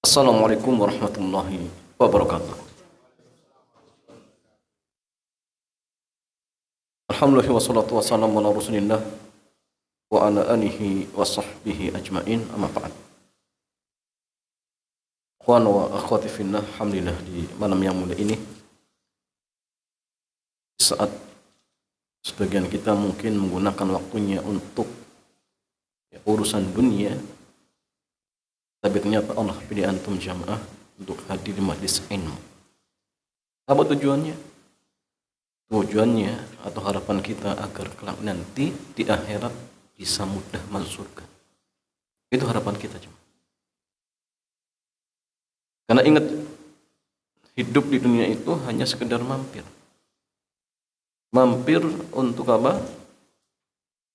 Assalamualaikum warahmatullahi wabarakatuh. Alhamdulillah wassalatu wassalamu ala Rasulillah wa ala alihi wa sahbihi ajmain, amma ba'd. Ikhwan wa akhwati fillah, alhamdulillah di malam yang mulia ini, saat sebagian kita mungkin menggunakan waktunya untuk urusan dunia, tapi ternyata Allah pilih antum jamaah untuk hadir di majlis ilmu. Apa tujuannya? Tujuannya atau harapan kita agar kelak nanti di akhirat bisa mudah masuk surga. Itu harapan kita jemaah. Karena ingat, hidup di dunia itu hanya sekedar mampir. Mampir untuk apa?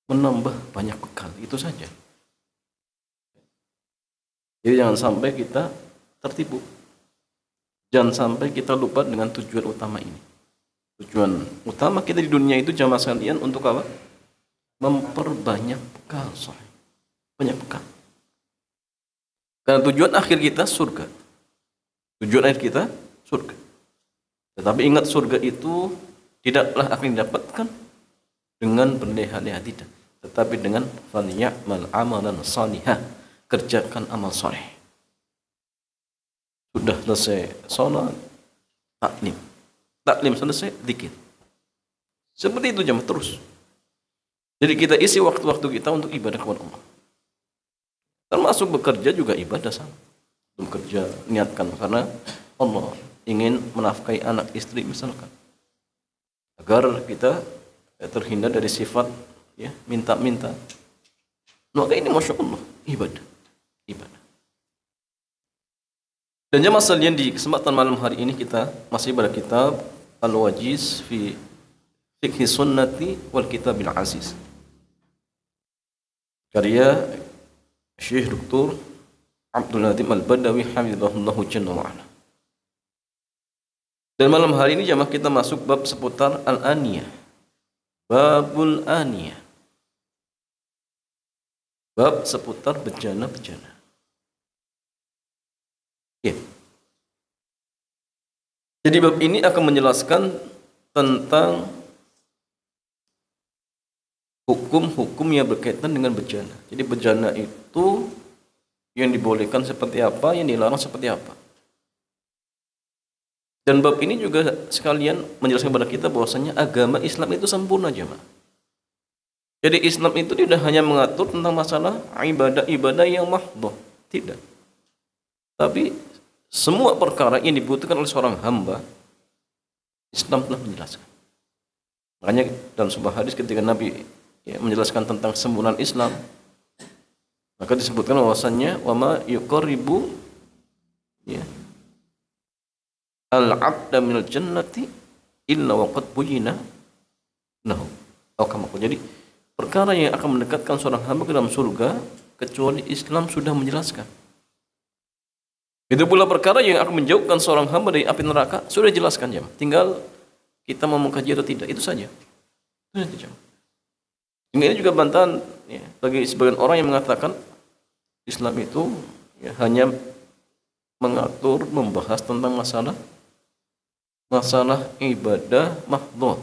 Menambah banyak bekal, itu saja. Jadi jangan sampai kita tertipu. Jangan sampai kita lupa dengan tujuan utama ini. Tujuan utama kita di dunia itu jamaah sekalian untuk apa? Memperbanyak bekal, sahih. Banyak bekal. Karena tujuan akhir kita surga. Tujuan akhir kita surga. Tetapi ingat, surga itu tidaklah akan didapatkan dengan berleha-leha, tidak. Tetapi dengan falyamal amalan salihah. Kerjakan amal soleh. Sudah selesai sholat, taklim. Taklim selesai, zikir. Seperti itu jemaah terus. Jadi kita isi waktu-waktu kita untuk ibadah kepada Allah. Termasuk bekerja juga ibadah sama. Bekerja niatkan karena Allah ingin menafkahi anak istri misalkan. Agar kita terhindar dari sifat minta-minta. Maka ini masya Allah ibadah. Dan jemaah sekalian, di kesempatan malam hari ini kita masih pada kitab Al-Wajiz fi Fiqhi Sunnati wal Kitabil Aziz, karya Syekh Dr. Abdul Latif Al-Badawi hafizahullah jalla wa ala. Dan malam hari ini jemaah kita masuk bab seputar Al-Aniyah. Babul Aniyah. Bab seputar bejana-bejana. Ya. Jadi bab ini akan menjelaskan tentang hukum-hukum yang berkaitan dengan bejana. Jadi bejana itu yang dibolehkan seperti apa, yang dilarang seperti apa. Dan bab ini juga sekalian menjelaskan kepada kita bahwasanya agama Islam itu sempurna, jemaah. Jadi Islam itu tidak hanya mengatur tentang masalah ibadah-ibadah yang mahdhah, tidak. Tapi semua perkara yang dibutuhkan oleh seorang hamba, Islam telah menjelaskan. Makanya dalam sebuah hadis ketika Nabi menjelaskan tentang kesempurnaan Islam, maka disebutkan bahwasannya wa ma yuqarribu al-'abda minal jannati illa waqad buyina lahu. Jadi perkara yang akan mendekatkan seorang hamba ke dalam surga kecuali Islam sudah menjelaskan. Itu pula perkara yang akan menjauhkan seorang hamba dari api neraka sudah dijelaskan, jemaah. Tinggal kita mau mengkaji atau tidak, itu saja. Itu saja, jemaah. Ini juga bantahan bagi sebagian orang yang mengatakan Islam itu hanya mengatur, membahas tentang masalah ibadah mahdhah.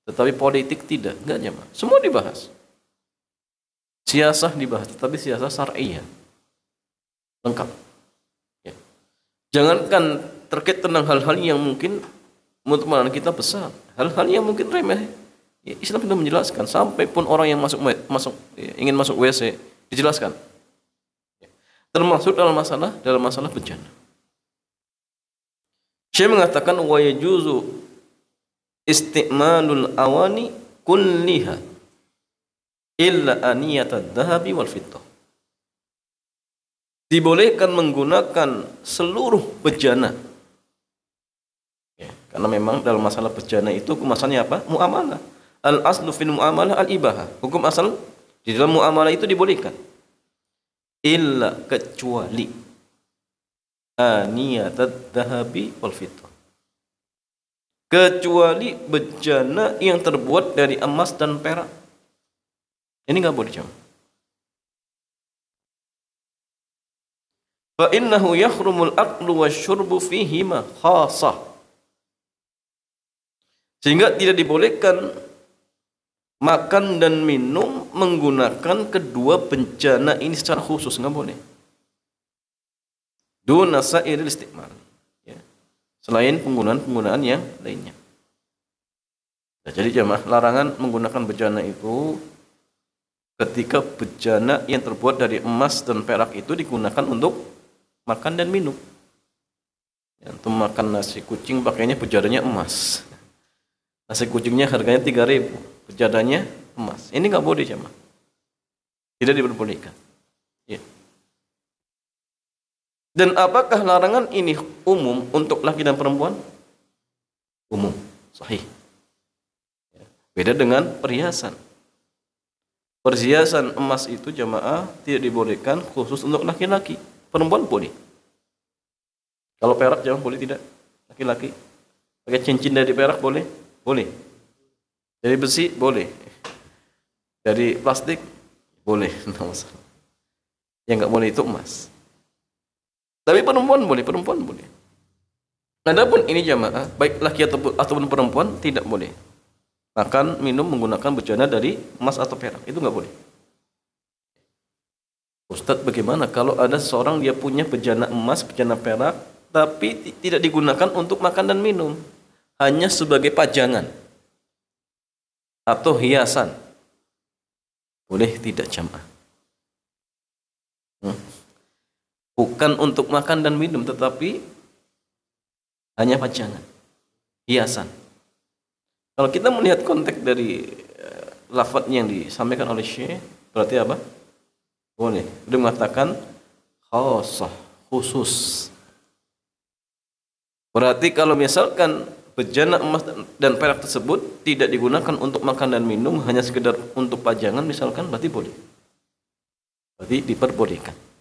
Tetapi politik tidak, enggak, jemaah. Semua dibahas. Siasah dibahas, tetapi siasah syar'iyyah. Lengkap. Jangankan terkait tentang hal-hal yang mungkin menurut pandangan kita besar, hal-hal yang mungkin remeh, Islam sudah menjelaskan. Sampai pun orang yang ingin masuk WC dijelaskan. Termasuk dalam masalah bejana. Syekh mengatakan wa yajuzu isti'malul awani kulliha illa aniyatad dhahabi wal fiddah. Dibolehkan menggunakan seluruh bejana. Karena memang dalam masalah bejana itu kemasannya apa? Muamalah. Al-aslu fil muamalah al-ibahah. Hukum asal di dalam muamalah itu dibolehkan. Illa kecuali aniyatad dhahabi wal fiddah. Kecuali bejana yang terbuat dari emas dan perak. Ini nggak boleh, jemaah. fa innahu yahrumul aklu wasyurbu fihima khasah. Sehingga tidak dibolehkan makan dan minum menggunakan kedua bencana ini secara khusus, nggak boleh. Duna sa'iril istiqmal, ya. Selain penggunaan yang lainnya. Nah, jadi jamaah, larangan menggunakan bejana itu ketika bejana yang terbuat dari emas dan perak itu digunakan untuk makan dan minum. Ya, untuk makan nasi kucing pakainya bejananya emas. Nasi kucingnya harganya 3.000, bejananya emas. Ini nggak boleh jamaah. Tidak diperbolehkan. Ya. Dan apakah larangan ini umum untuk laki dan perempuan? Umum, sahih. Beda dengan perhiasan. Perhiasan emas itu jamaah tidak dibolehkan khusus untuk laki-laki. Perempuan boleh. Kalau perak jamaah boleh tidak? Laki-laki. Pakai cincin dari perak boleh? Boleh. Dari besi boleh. Dari plastik boleh. Yang nggak boleh itu emas. Tapi perempuan boleh, perempuan boleh. Adapun ini jamaah, baik laki ataupun perempuan tidak boleh makan, minum menggunakan bejana dari emas atau perak. Itu nggak boleh. Ustadz, bagaimana kalau ada seorang dia punya bejana emas, bejana perak, tapi tidak digunakan untuk makan dan minum, hanya sebagai pajangan atau hiasan? Boleh tidak jamaah? Bukan untuk makan dan minum, tetapi hanya pajangan, hiasan. Kalau kita melihat konteks dari lafaz yang disampaikan oleh Syekh, berarti apa? Boleh. Dia mengatakan khasah, khusus. Berarti kalau misalkan bejana emas dan perak tersebut tidak digunakan untuk makan dan minum, hanya sekedar untuk pajangan misalkan, berarti boleh. Berarti diperbolehkan.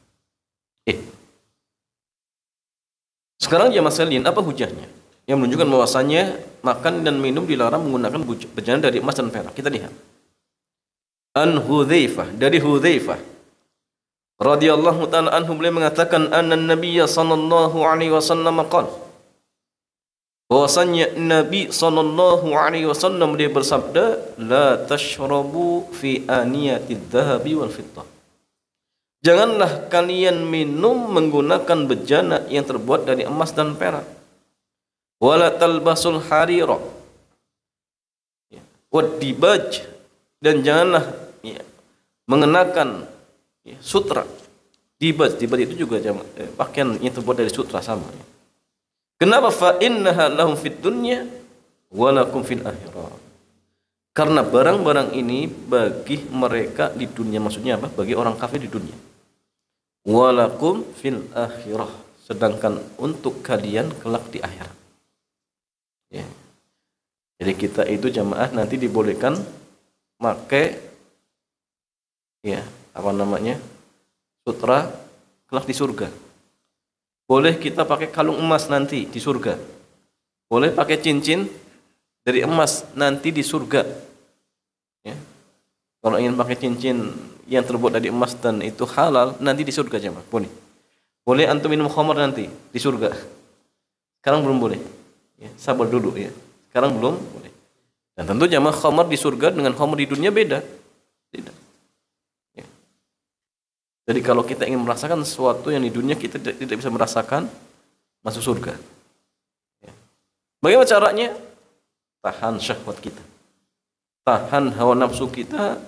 Sekarang jamaah sekalian, apa hujahnya yang menunjukkan bahwasanya makan dan minum dilarang menggunakan bejana dari emas dan perak? Kita lihat. An Hudzaifah, dari Hudzaifah radhiyallahu taala anhu, beliau mengatakan anna Nabiy sallallahu alaihi wasallam qala, bahwasanya Nabi sallallahu alaihi wasallam dia bersabda, la tashrabu fi aniyatidz dzahabi wal fiddah. Janganlah kalian minum menggunakan bejana yang terbuat dari emas dan perak. Wala talbasul harira wad dibaj, dan janganlah mengenakan sutra. Dibaj itu juga pakaian yang terbuat dari sutra, sama. Kenapa? Fa innaha lahum fid dunya wa lakum fil akhirah. Karena barang-barang ini bagi mereka di dunia, maksudnya apa? Bagi orang kafir di dunia. Wa lakum fil akhirah, sedangkan untuk kalian kelak di akhirat. Ya. Jadi kita itu jamaah nanti dibolehkan pakai sutra kelak di surga. Boleh kita pakai kalung emas nanti di surga. Boleh pakai cincin dari emas nanti di surga. Ya. Kalau ingin pakai cincin yang terbuat dari emas dan itu halal, nanti di surga jemaah. Boleh. Boleh antum minum khamar nanti di surga. Sekarang belum boleh. Ya, sabar dulu ya. Sekarang belum boleh. Dan tentu jemaah, khamar di surga dengan khamar di dunia beda. Tidak. Ya. Jadi kalau kita ingin merasakan sesuatu yang di dunia kita tidak bisa merasakan, masuk surga. Ya. Bagaimana caranya? Tahan syahwat kita. Tahan hawa nafsu kita,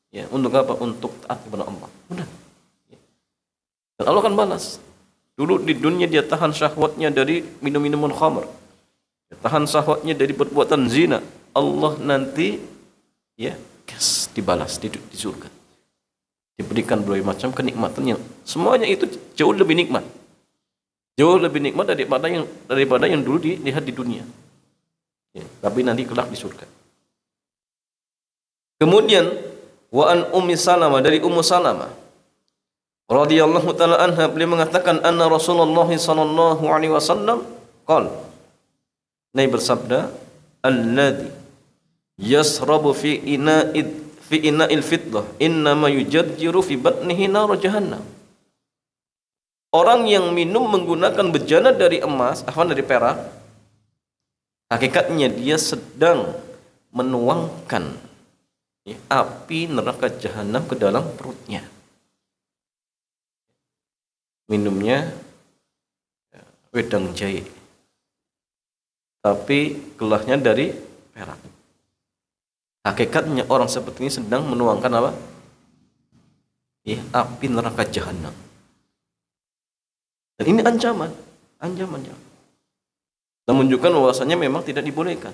ya, untuk apa? Untuk taat kepada Allah. Udah. Ya. Dan Allah akan balas. Dulu di dunia dia tahan syahwatnya dari minum-minuman khamr. Dia tahan syahwatnya dari perbuatan zina. Allah nanti ya dibalas di surga. Diberikan berbagai macam kenikmatan yang semuanya itu jauh lebih nikmat. Jauh lebih nikmat daripada yang dulu dilihat di dunia. Ya, tapi nanti kelak di surga. Kemudian wa an Ummi Salamah, dari Ummu Salamah radhiyallahu taala anha, beliau mengatakan anna Rasulullah sallallahu alaihi wasallam qala, Nabi bersabda, alladzi yasrabu fi ina'il fiddah innama yujajjiru fi batnihi nar jahannam. orang yang minum menggunakan bejana dari emas, dari perak, hakikatnya dia sedang menuangkan api neraka jahanam ke dalam perutnya. Minumnya wedang jahe, tapi gelahnya dari perak. Hakikatnya orang seperti ini sedang menuangkan apa? Api neraka jahanam. Dan ini ancaman. Dan menunjukkan bahwasanya memang tidak dibolehkan.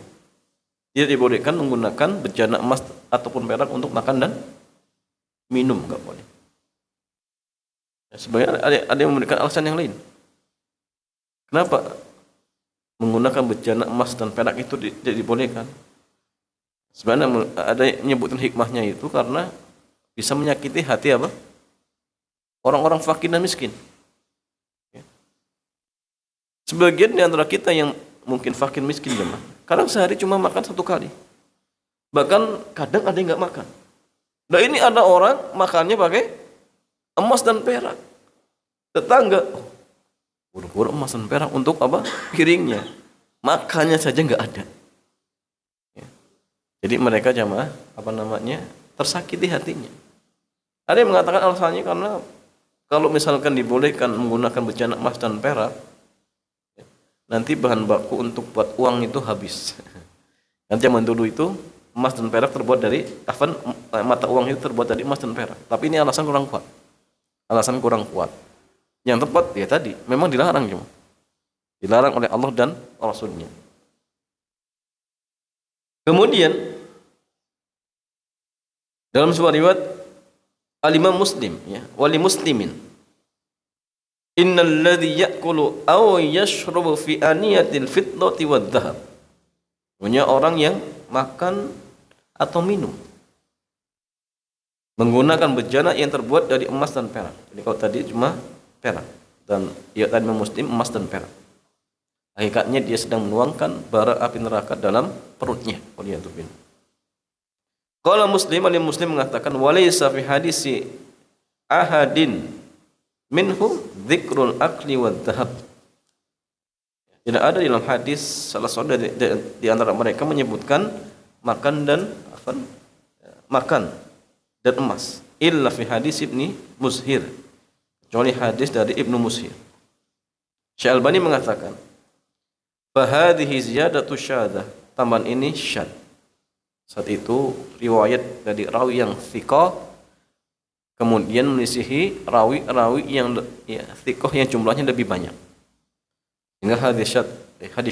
Tidak dibolehkan menggunakan bejana emas ataupun perak untuk makan dan minum, nggak boleh. Sebenarnya ada yang memberikan alasan yang lain. Kenapa menggunakan bejana emas dan perak itu tidak dibolehkan? Sebenarnya ada yang menyebutkan hikmahnya itu karena bisa menyakiti hati apa? Orang-orang fakir dan miskin. Sebagian di antara kita yang mungkin fakir miskin jemaah, kadang sehari cuma makan 1 kali. Bahkan kadang ada yang nggak makan. Nah ini ada orang makannya pakai emas dan perak. Tetangga, buru-buru emas dan perak untuk apa? Piringnya. Makannya saja nggak ada. Jadi mereka jamaah tersakiti hatinya. Ada yang mengatakan alasannya karena kalau misalkan dibolehkan menggunakan bejana emas dan perak, nanti bahan baku untuk buat uang itu habis. Nanti zaman dulu itu emas dan perak terbuat dari mata uang itu terbuat dari emas dan perak. Tapi ini alasan kurang kuat. Yang tepat ya tadi memang dilarang cuma. Dilarang oleh Allah dan Rasulnya. Kemudian dalam sebuah riwayat Al-Imam Muslim wali muslimin innal ladzi ya'kulu aw yashrabu fi aniyatil fiddati wad dhahab. Punya orang yang makan atau minum menggunakan bejana yang terbuat dari emas dan perak. Jadi kalau tadi cuma perak dan tadi Muslim emas dan perak. Hakikatnya dia sedang menuangkan bara api neraka dalam perutnya. Qala Muslim, Muslim mengatakan walaysa fi hadisi ahadin minhum dzikrul akli wad dhahab. Tidak ada dalam hadis salah seorang di antara mereka menyebutkan makan dan emas. Illa fi hadis Ibni Mushir. Kecuali hadis dari Ibnu Mushir. Syekh Albani mengatakan fahadhihi ziyadatu syadah. Tambahan ini syad. Saat itu riwayat dari rawi yang thiqah kemudian melisihi rawi-rawi yang thiqah yang jumlahnya lebih banyak. Sehingga hadis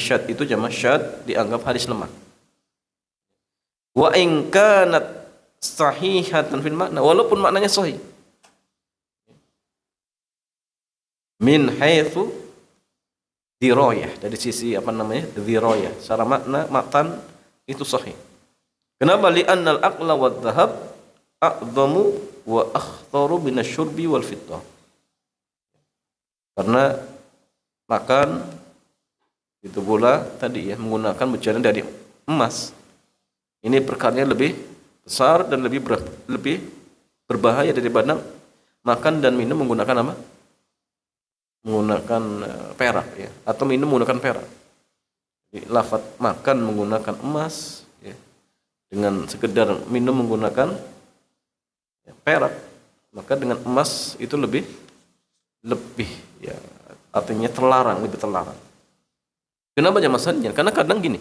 syad itu jamaah syad dianggap hadis lemah. Wa in kanat sahihatan fil makna, walaupun maknanya sahih. Min haitsu dirayah, dari sisi dirayah, secara makna matan itu sahih. Kenapa? Li'annal aqla wad dhahab a'dhamu wa akhtaru minasyurbi wal fitnah. Karena makan itu pula tadi menggunakan bejana dari emas. Ini perkaranya lebih besar dan lebih berbahaya daripada makan dan minum menggunakan apa? Menggunakan perak atau minum menggunakan perak. Jadi, lafaz makan menggunakan emas dengan sekedar minum menggunakan perak, maka dengan emas itu lebih artinya lebih terlarang. Kenapa jamaah sekalian? Karena kadang gini,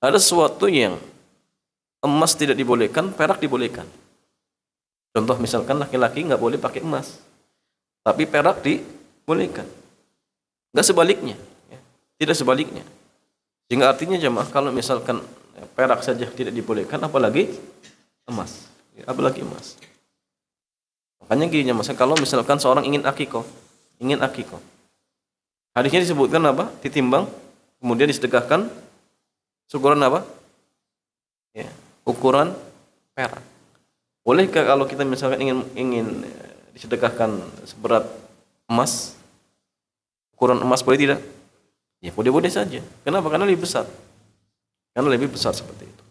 ada sesuatu yang emas tidak dibolehkan, perak dibolehkan. Contoh misalkan laki-laki nggak boleh pakai emas, tapi perak dibolehkan. Nggak sebaliknya, tidak sebaliknya. Sehingga artinya jamaah kalau misalkan perak saja tidak dibolehkan, apalagi emas. Makanya gini jamaah, kalau misalkan seorang ingin akikoh, hadisnya disebutkan apa? Ditimbang, kemudian disedekahkan ukuran apa? Ukuran perak. Bolehkah kalau kita misalkan ingin disedekahkan seberat emas, ukuran emas, boleh tidak? Ya boleh-boleh saja. Kenapa? Karena lebih besar. Seperti itu.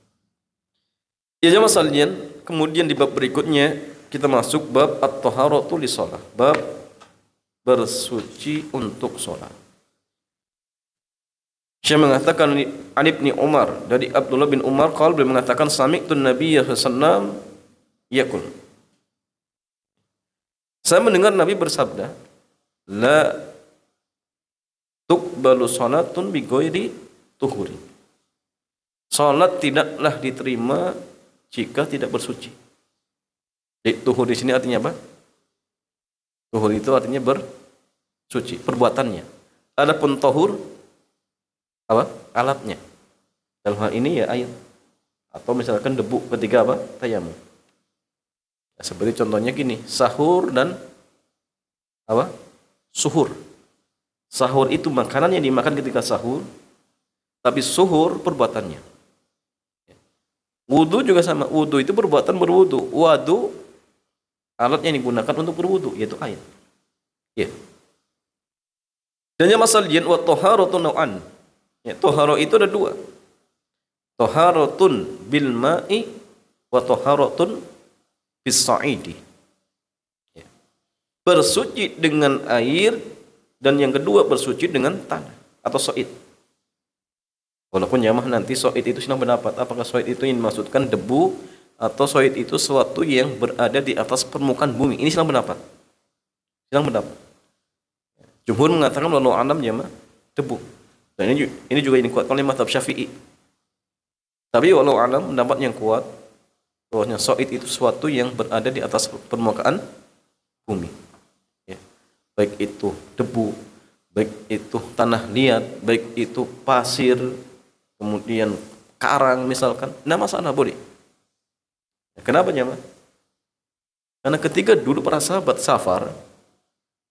Ya jamaah sekalian, kemudian di bab berikutnya kita masuk bab at-taharatu lis-shalah. Bab bersuci untuk sholat. Syekh mengatakan an Ibni Umar, dari Abdullah bin Umar qala, beliau mengatakan sami'tu Nabiyya sallallahu alaihi wasallam yaqul, saya mendengar Nabi bersabda, la tuqbalu salatun bi ghairi tuhuri, salat tidaklah diterima jika tidak bersuci. Jadi tuhur di sini artinya apa? Tuhur itu artinya bersuci, perbuatannya. Adapun tahur apa? Alatnya. Dalam hal ini ya air. Atau misalkan debu ketika apa? Tayamum. Ya, seperti contohnya gini, sahur dan apa? Suhur. Sahur itu makanan yang dimakan ketika sahur, tapi suhur perbuatannya. Wudu juga sama. Wudu itu perbuatan berwudu. Wadu alat yang digunakan untuk berwudu, yaitu air. Ya. Dan yang masal jin wa taharatu nau'an. Ya, tahara itu ada dua. Taharatun bil ma'i wa taharatun bis sa'idi. Ya. Bersuci dengan air, dan yang kedua bersuci dengan tanah atau soid. Walaupun jamaah nanti soid itu sedang pendapat, apakah soid itu yang dimaksudkan debu atau soid itu sesuatu yang berada di atas permukaan bumi. Ini sedang pendapat. Sedang pendapat. Jumhur mengatakan wallahu a'lam jamaah debu. Dan ini juga dikuatkan oleh mazhab Syafi'i. Tapi wallahu a'lam pendapat yang kuat bahwasanya soid itu sesuatu yang berada di atas permukaan bumi. Ya. Baik itu debu, baik itu tanah liat, baik itu pasir, kemudian karang misalkan, enggak masalah, boleh. Kenapa jemaah? Karena ketika dulu para sahabat safar,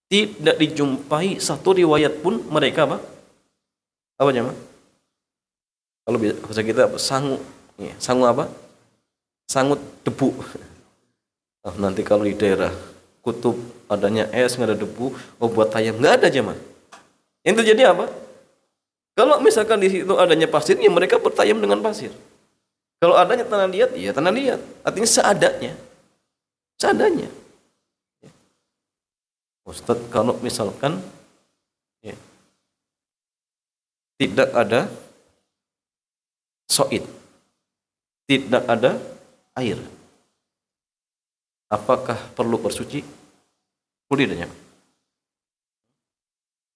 tidak dijumpai satu riwayat pun mereka apa jemaah? Kalau bahasa kita sangu, ya, sangu apa? Sangut debu. Nah, nanti kalau di daerah kutub adanya es, nggak ada debu, buat tayam nggak ada jemaah. Yang terjadi apa? Kalau misalkan di situ adanya pasir, ya mereka bertayam dengan pasir. Kalau adanya tanah liat, ya tanah liat. Artinya seadanya. Seadanya. Ustadz, kalau misalkan ya, tidak ada soid, tidak ada air, apakah perlu bersuci? Boleh tanya.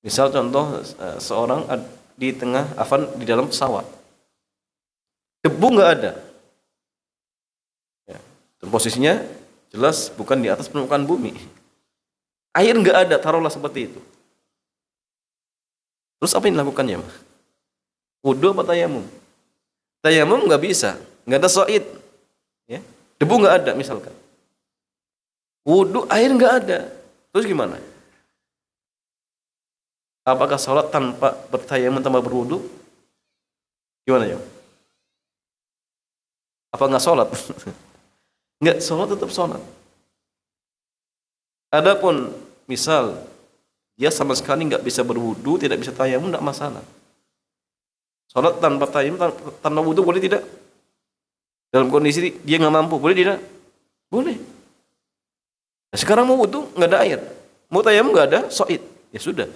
Misal contoh, seorang di tengah di dalam pesawat, debu nggak ada, ya, posisinya jelas bukan di atas permukaan bumi, air nggak ada, taruhlah seperti itu. Terus apa yang dilakukannya? Wudu apa tayamum? Tayamum nggak bisa, nggak ada soid, ya. Debu nggak ada misalkan. Wudu air nggak ada, terus gimana? Apakah sholat tanpa bertayamum tanpa berwudu? Gimana ya? Apa nggak sholat? Nggak, sholat tetap sholat. Adapun misal dia sama sekali nggak bisa berwudu, tidak bisa tayamum, nggak masalah. Sholat tanpa tayamum, tanpa wudu boleh tidak? Dalam kondisi dia nggak mampu, boleh tidak? Boleh. Nah, sekarang mau wudu nggak ada air, mau tayamum nggak ada soid, ya sudah.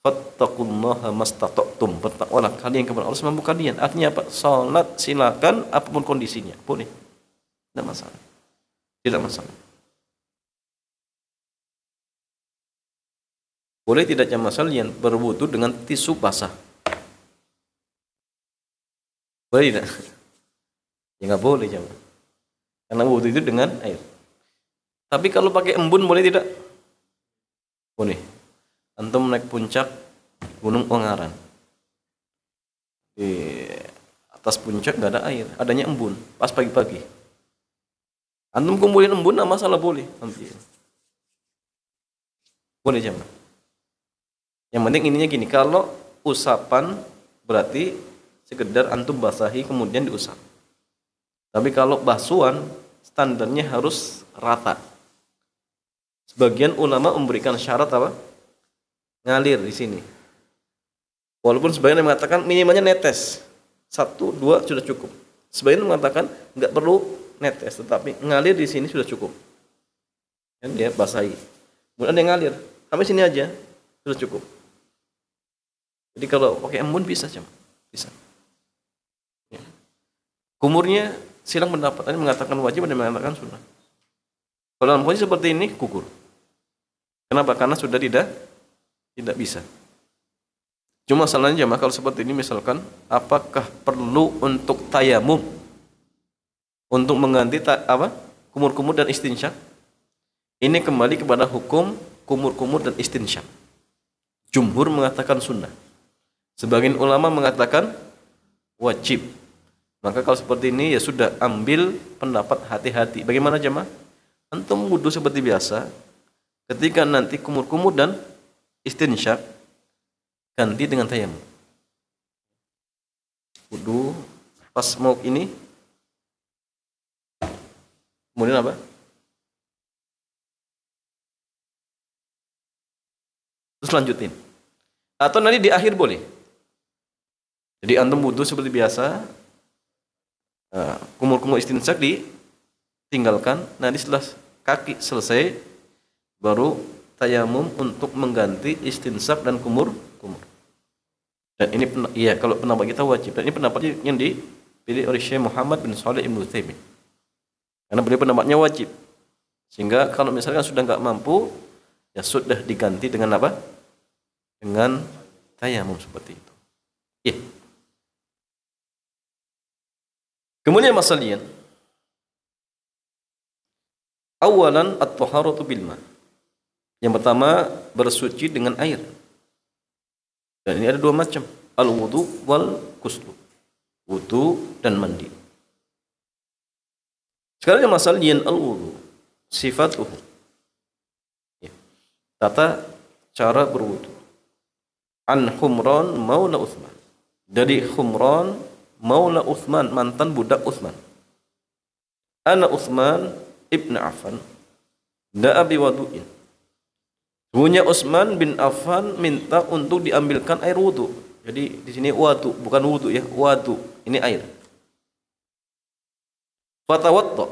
Fattaqullaha mastata'tum, bertakwalah kalian kepada Allah semampu kalian. Artinya apa? Salat silakan apapun kondisinya, boleh. Tidak masalah. Tidak masalah. Boleh tidak jamaah sekalian berwudu dengan tisu basah? Boleh tidak? Ya nggak boleh jamaah. Karena wudu itu dengan air. Tapi kalau pakai embun boleh tidak? Boleh. Antum naik puncak Gunung Ungaran, di atas puncak nggak ada air, adanya embun, pas pagi-pagi. Antum kumpulin embun, nggak masalah, boleh. Boleh jamaah. Yang penting ininya gini, kalau usapan berarti sekedar antum basahi kemudian diusap. Tapi kalau basuhan standarnya harus rata. Sebagian ulama memberikan syarat apa? Ngalir di sini. Walaupun sebagian yang mengatakan minimalnya netes, 1-2 sudah cukup. Sebagian mengatakan nggak perlu netes, tetapi ngalir di sini sudah cukup. Dan dia basahi. Kemudian dia ngalir. Sampai sini aja sudah cukup. Jadi kalau pakai embun bisa cuma bisa. Ya. Kumurnya silang pendapat. Ada mengatakan wajib, ada mengatakan sunnah. Kalau dalam kondisi seperti ini gugur. Kenapa? Karena sudah tidak bisa. Cuma masalahnya jemaah kalau seperti ini misalkan, apakah perlu untuk tayamum untuk mengganti kumur-kumur dan istinsyak? Ini kembali kepada hukum kumur-kumur dan istinsyak. Jumhur mengatakan sunnah. Sebagian ulama mengatakan wajib. Maka kalau seperti ini ya sudah ambil pendapat hati-hati. Bagaimana jemaah? Antum wudu seperti biasa. Ketika nanti kumur-kumur dan istinsyak ganti dengan tayamum. Wudu pas mau ini, kemudian apa? Terus lanjutin. Atau nanti di akhir boleh. Jadi antum wudu seperti biasa, kumur-kumur istinsyak ditinggalkan. Nanti setelah kaki selesai, baru tayamum untuk mengganti istinsyak dan kumur. Dan ini iya kalau pendapat kita wajib. Dan ini pendapat yang dipilih oleh Syekh Muhammad bin Shalih Ibnu Utsaimin. Karena beliau pendapatnya wajib. Sehingga kalau misalkan sudah nggak mampu, ya sudah diganti dengan apa? Dengan tayamum seperti itu. Iya. Kemudian masalahnya, awalan at-taharatu bil ma. Yang pertama bersuci dengan air. Dan ini ada dua macam, al-wudu wal ghusl. Wudu dan mandi. Sekarang masalahnya al-wudu, sifatuhu. Ya. Tata cara berwudu. An Humran maula Utsman. Dari Humran maula Utsman, mantan budak Utsman. Ana Utsman ibn Affan da'a bi wudu'in. Punya Utsman bin Affan minta untuk diambilkan air wudu. Jadi di sini wudu, bukan wudu ya, wudu. Ini air. Fatawadda.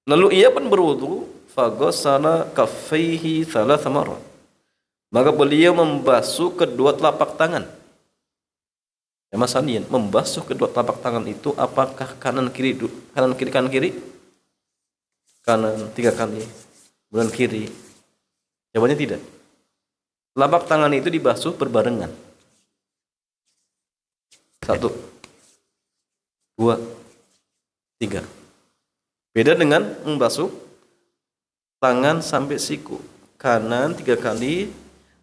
Lalu ia pun berwudu, faghassala kaffaihi thalath marrat. Maka beliau membasuh kedua telapak tangan. Ya masalahnya, membasuh kedua telapak tangan itu apakah kanan kiri, kanan kiri? Kanan 3 kali, kemudian kiri. Jawabannya tidak. Telapak tangan itu dibasuh berbarengan. 1, 2, 3. Beda dengan membasuh tangan sampai siku. Kanan 3 kali,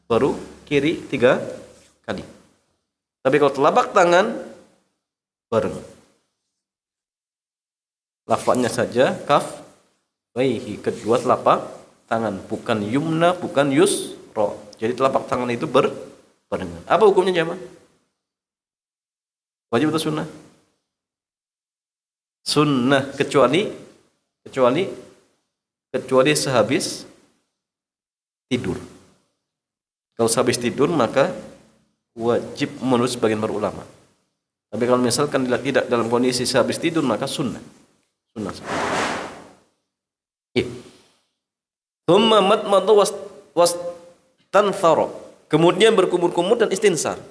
baru kiri 3 kali. Tapi kalau telapak tangan bareng. Lafadznya saja kaf waihi, kedua telapak tangan, bukan yumna, bukan yusra. Jadi telapak tangan itu berbarengan. Apa hukumnya jemaah? Wajib atau sunnah? Sunnah kecuali sehabis tidur. Kalau sehabis tidur maka wajib menurut sebagian para ulama. Tapi kalau misalkan tidak dalam kondisi sehabis tidur maka sunnah. Thumma matmadu wastanthara. Kemudian berkumur-kumur dan istinsar.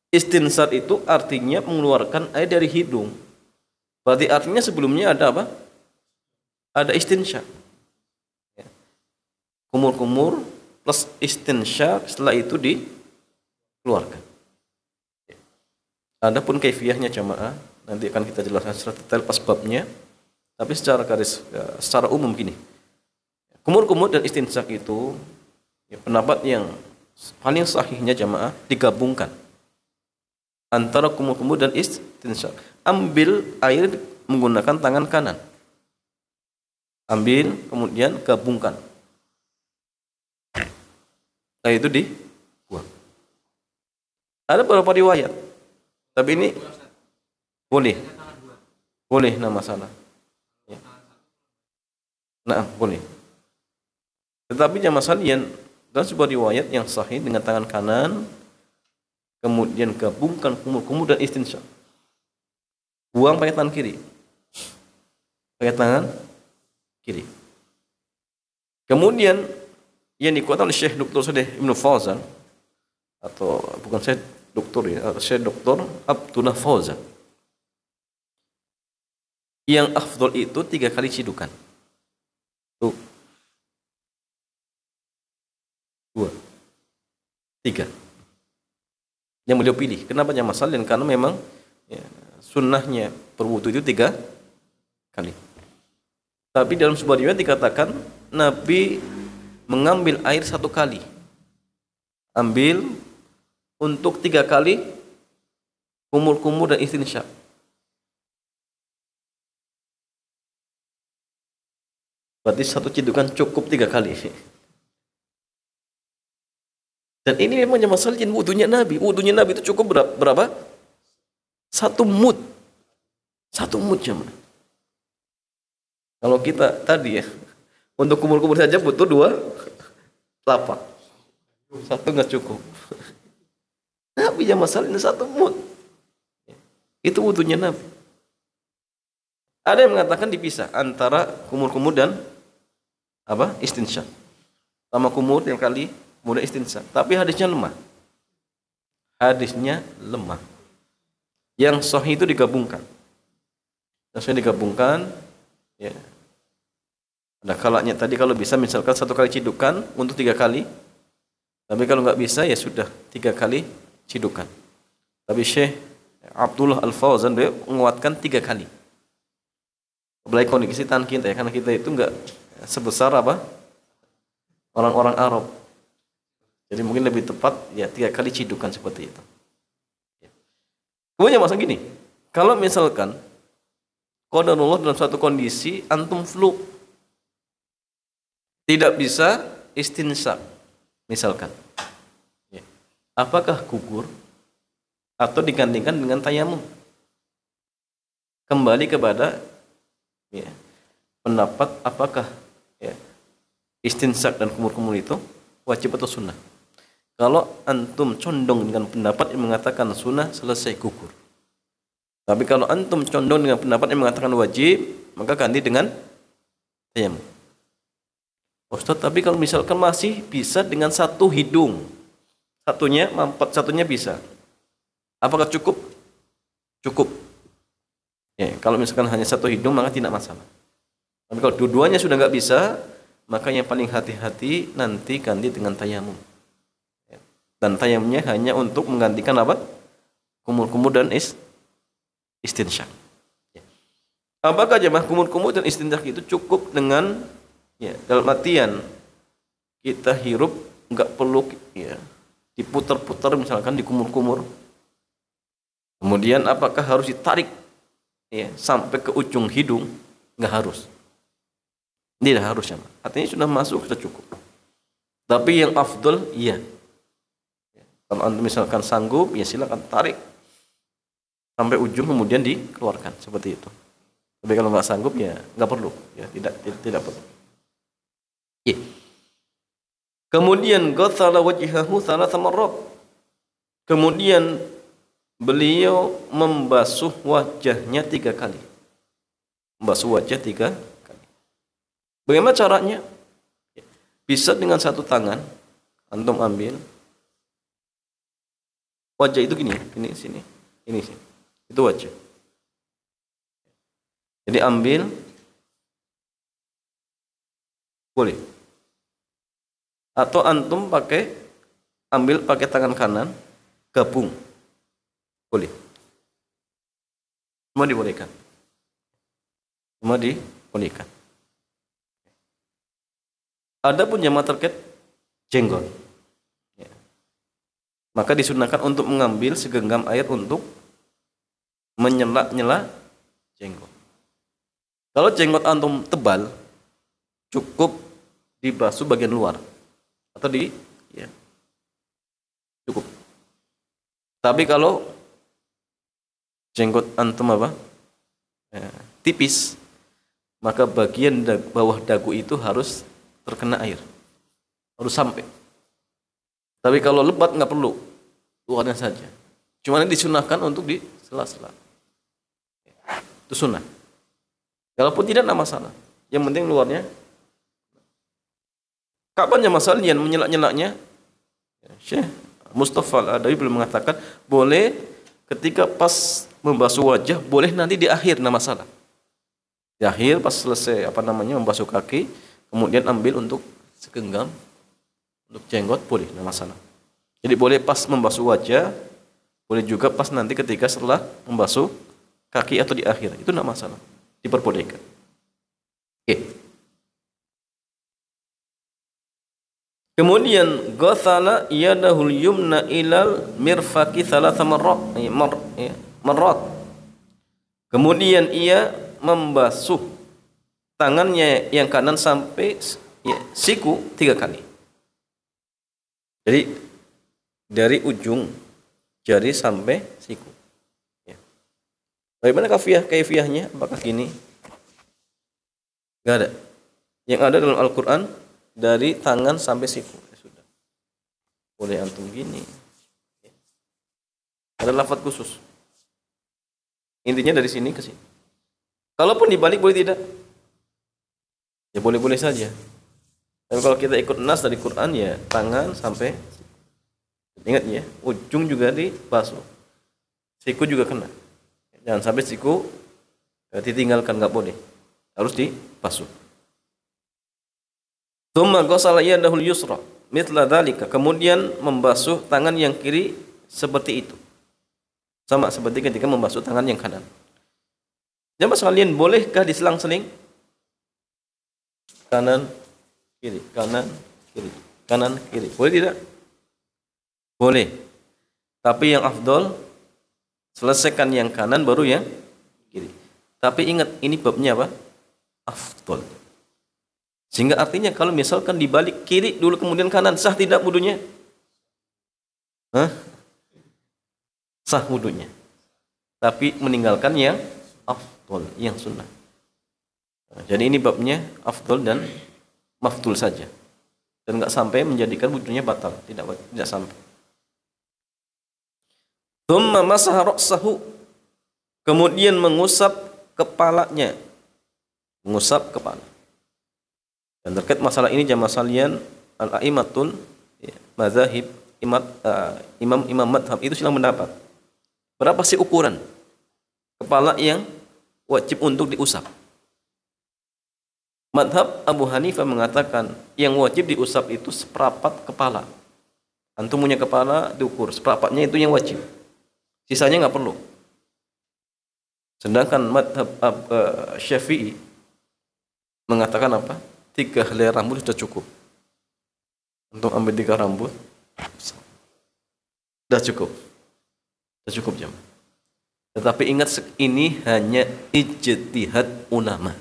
Istinsar itu artinya mengeluarkan air dari hidung. Berarti artinya sebelumnya ada apa? Ada istinsyak. Kumur-kumur plus istinsyak, setelah itu dikeluarkan. Adapun kaifiyahnya jamaah nanti akan kita jelaskan secara detail pas babnya. Tapi secara umum gini. Kumur-kumur dan istinsyak itu ya, pendapat yang paling sahihnya jamaah digabungkan antara kumur-kumur dan istinsyak. Ambil air menggunakan tangan kanan. Ambil kemudian gabungkan. Nah itu dibuang. Ada beberapa riwayat. Tapi ini boleh. Boleh, nah masalah. Ya. Nah, boleh. Tetapi jamaah sekalian, dalam sebuah riwayat yang sahih dengan tangan kanan, kemudian gabungkan kumur-kumur dan istinsyak. Buang pakai tangan kiri. Pakai tangan kiri. Kemudian yang dikuatkan oleh Syekh Dr. Saleh Ibnu Fauzan, atau bukan Syekh Doktor ya, Syekh Dr. Abdullah Fauzan. Yang afdol itu 3 kali cidukan. Tuh. 2, 3. Yang beliau pilih. Kenapa jamaah salin? Karena memang ya, sunnahnya berwudu itu 3 kali. Tapi dalam sebuah riwayat dikatakan Nabi mengambil air 1 kali. Ambil untuk 3 kali kumur-kumur dan istinsyak. Berarti 1 cidukan cukup 3 kali. Dan ini memang jamaah salin wudunya Nabi. Wudunya Nabi itu cukup berapa? 1 mud. 1 mud jamaah. Kalau kita tadi ya, untuk kumur-kumur saja butuh 2 telapak. 1 nggak cukup. Nabi jamaah salin 1 mud. Itu wudunya Nabi. Ada yang mengatakan dipisah antara kumur-kumur dan istinsyak. Sama kumur yang kali, kemudian istinsyak. Tapi hadisnya lemah. Hadisnya lemah. Yang sahih itu digabungkan. Ya. Ada kalanya tadi kalau bisa misalkan 1 kali cidukan untuk 3 kali. Tapi kalau nggak bisa ya sudah 3 kali cidukan. Tapi Syekh Abdullah Al-Fauzan beliau menguatkan 3 kali. Apalagi kondisi tangan kita ya, karena kita itu nggak sebesar orang-orang Arab. Jadi mungkin lebih tepat ya 3 kali cidukan seperti itu. Kemudian masa gini, kalau misalkan qadarullah dalam suatu kondisi antum flu, tidak bisa istinsyak, misalkan, ya. Apakah gugur atau digantikan dengan tayamum? Kembali kepada ya, pendapat apakah ya, istinsyak dan kumur-kumur itu wajib atau sunnah. Kalau antum condong dengan pendapat yang mengatakan sunnah, selesai gugur. Tapi kalau antum condong dengan pendapat yang mengatakan wajib, maka ganti dengan tayamum. Ustaz, tapi kalau misalkan masih bisa dengan 1 hidung, satunya mampet, satunya bisa, apakah cukup? Cukup. Ya, kalau misalkan hanya 1 hidung maka tidak masalah. Tapi kalau dua-duanya sudah nggak bisa, maka yang paling hati-hati nanti ganti dengan tayamum. Ya. Dan tayamumnya hanya untuk menggantikan kumur-kumur dan istinsyak. Ya. Apakah jemaah kumur-kumur dan istinsyak itu cukup dengan ya, dalam artian kita hirup nggak perlu ya diputar-putar misalkan di kumur-kumur. Kemudian apakah harus ditarik ya sampai ke ujung hidung? Nggak harus. Tidak harus ya. Artinya sudah masuk sudah cukup. Tapi yang afdal iya. Ya. Kalau anda misalkan sanggup ya silakan tarik sampai ujung kemudian dikeluarkan seperti itu. Tapi kalau nggak sanggup ya nggak perlu ya tidak perlu. Ya. Kemudian ghassala wajhahu thalatha marrat. Kemudian beliau membasuh wajahnya 3 kali. Membasuh wajah 3 kali. Bagaimana caranya? Bisa dengan 1 tangan antum ambil wajah itu gini sini. Ini sini. Itu wajah. Jadi ambil boleh. Atau antum ambil pakai tangan kanan, gabung. Boleh. Semua dibolehkan. Semua dibolehkan. Adapun jamaah terkait jenggot, ya. Maka disunahkan untuk mengambil segenggam air untuk menyela-nyela jenggot. Kalau jenggot antum tebal, cukup dibasuh bagian luar atau ya, cukup. Tapi kalau jenggot antum ya, tipis, maka bagian bawah dagu itu harus terkena air, harus sampai. Tapi kalau lebat nggak perlu, luarnya saja. Cuma ini disunahkan untuk di sela-sela. Itu sunnah. Kalaupun tidak masalah. Yang penting luarnya. Kapan jamaah sekalian menyelak-nyelaknya? Syekh Mustafa Al-Adawi belum mengatakan boleh ketika pas membasuh wajah, boleh nanti di akhir, nama masalah. Di akhir pas selesai membasuh kaki, kemudian ambil untuk segenggam untuk jenggot, boleh, nama masalah. Jadi boleh pas membasuh wajah, boleh juga pas nanti ketika setelah membasuh kaki atau di akhir, itu nama masalah, diperbolehkan. Oke. Kemudian ghathala yadahul yumna ilal mirfaqi thalatha marrat. Kemudian ia membasuh tangannya yang kanan sampai siku 3 kali. Jadi dari ujung jari sampai siku. Ya. Bagaimana kaifiahnya? Apakah gini? Enggak ada. Yang ada dalam Al-Qur'an dari tangan sampai siku, ya sudah. Boleh antum gini. Ada lafaz khusus. Intinya dari sini ke sini. Kalaupun dibalik boleh tidak? Ya boleh-boleh saja. Tapi kalau kita ikut nas dari Quran ya tangan sampai siku. Ingat ya, ujung juga dibasuh. Siku juga kena. Jangan sampai siku ditinggalkan, nggak boleh. Harus dibasuh. Tsumma ghasala yadahul yusra mithla dzalika, kemudian membasuh tangan yang kiri seperti itu. Sama seperti ketika membasuh tangan yang kanan. Jamaah sekalian, bolehkah diselang-seling? Kanan kiri, kanan kiri, kanan kiri. Boleh tidak? Boleh. Tapi yang afdol selesaikan yang kanan baru yang kiri. Tapi ingat, ini babnya apa? Afdol. Sehingga artinya kalau misalkan dibalik kiri dulu kemudian kanan, sah tidak wudunya? Sah wudunya. Tapi meninggalkan yang afdol, yang sunnah. Jadi ini babnya afdol dan mafdul saja. Dan enggak sampai menjadikan wudunya batal, tidak sampai. Tsumma masaha ra'sahu, kemudian mengusap kepalanya. Mengusap kepala. Dan terkait masalah ini jamaah sekalian, al-a'immatul mazahib, imam madhab itu silang pendapat. Berapa sih ukuran kepala yang wajib untuk diusap? Madhab Abu Hanifah mengatakan yang wajib diusap itu seperempat kepala. Antum punya kepala diukur, seperempatnya itu yang wajib. Sisanya nggak perlu. Sedangkan madhab Syafi'i mengatakan apa? 3 helai rambut sudah cukup. Untuk ambil 3 rambut sudah cukup. Sudah cukup jemaah. Tetapi ingat, ini hanya ijtihad ulama.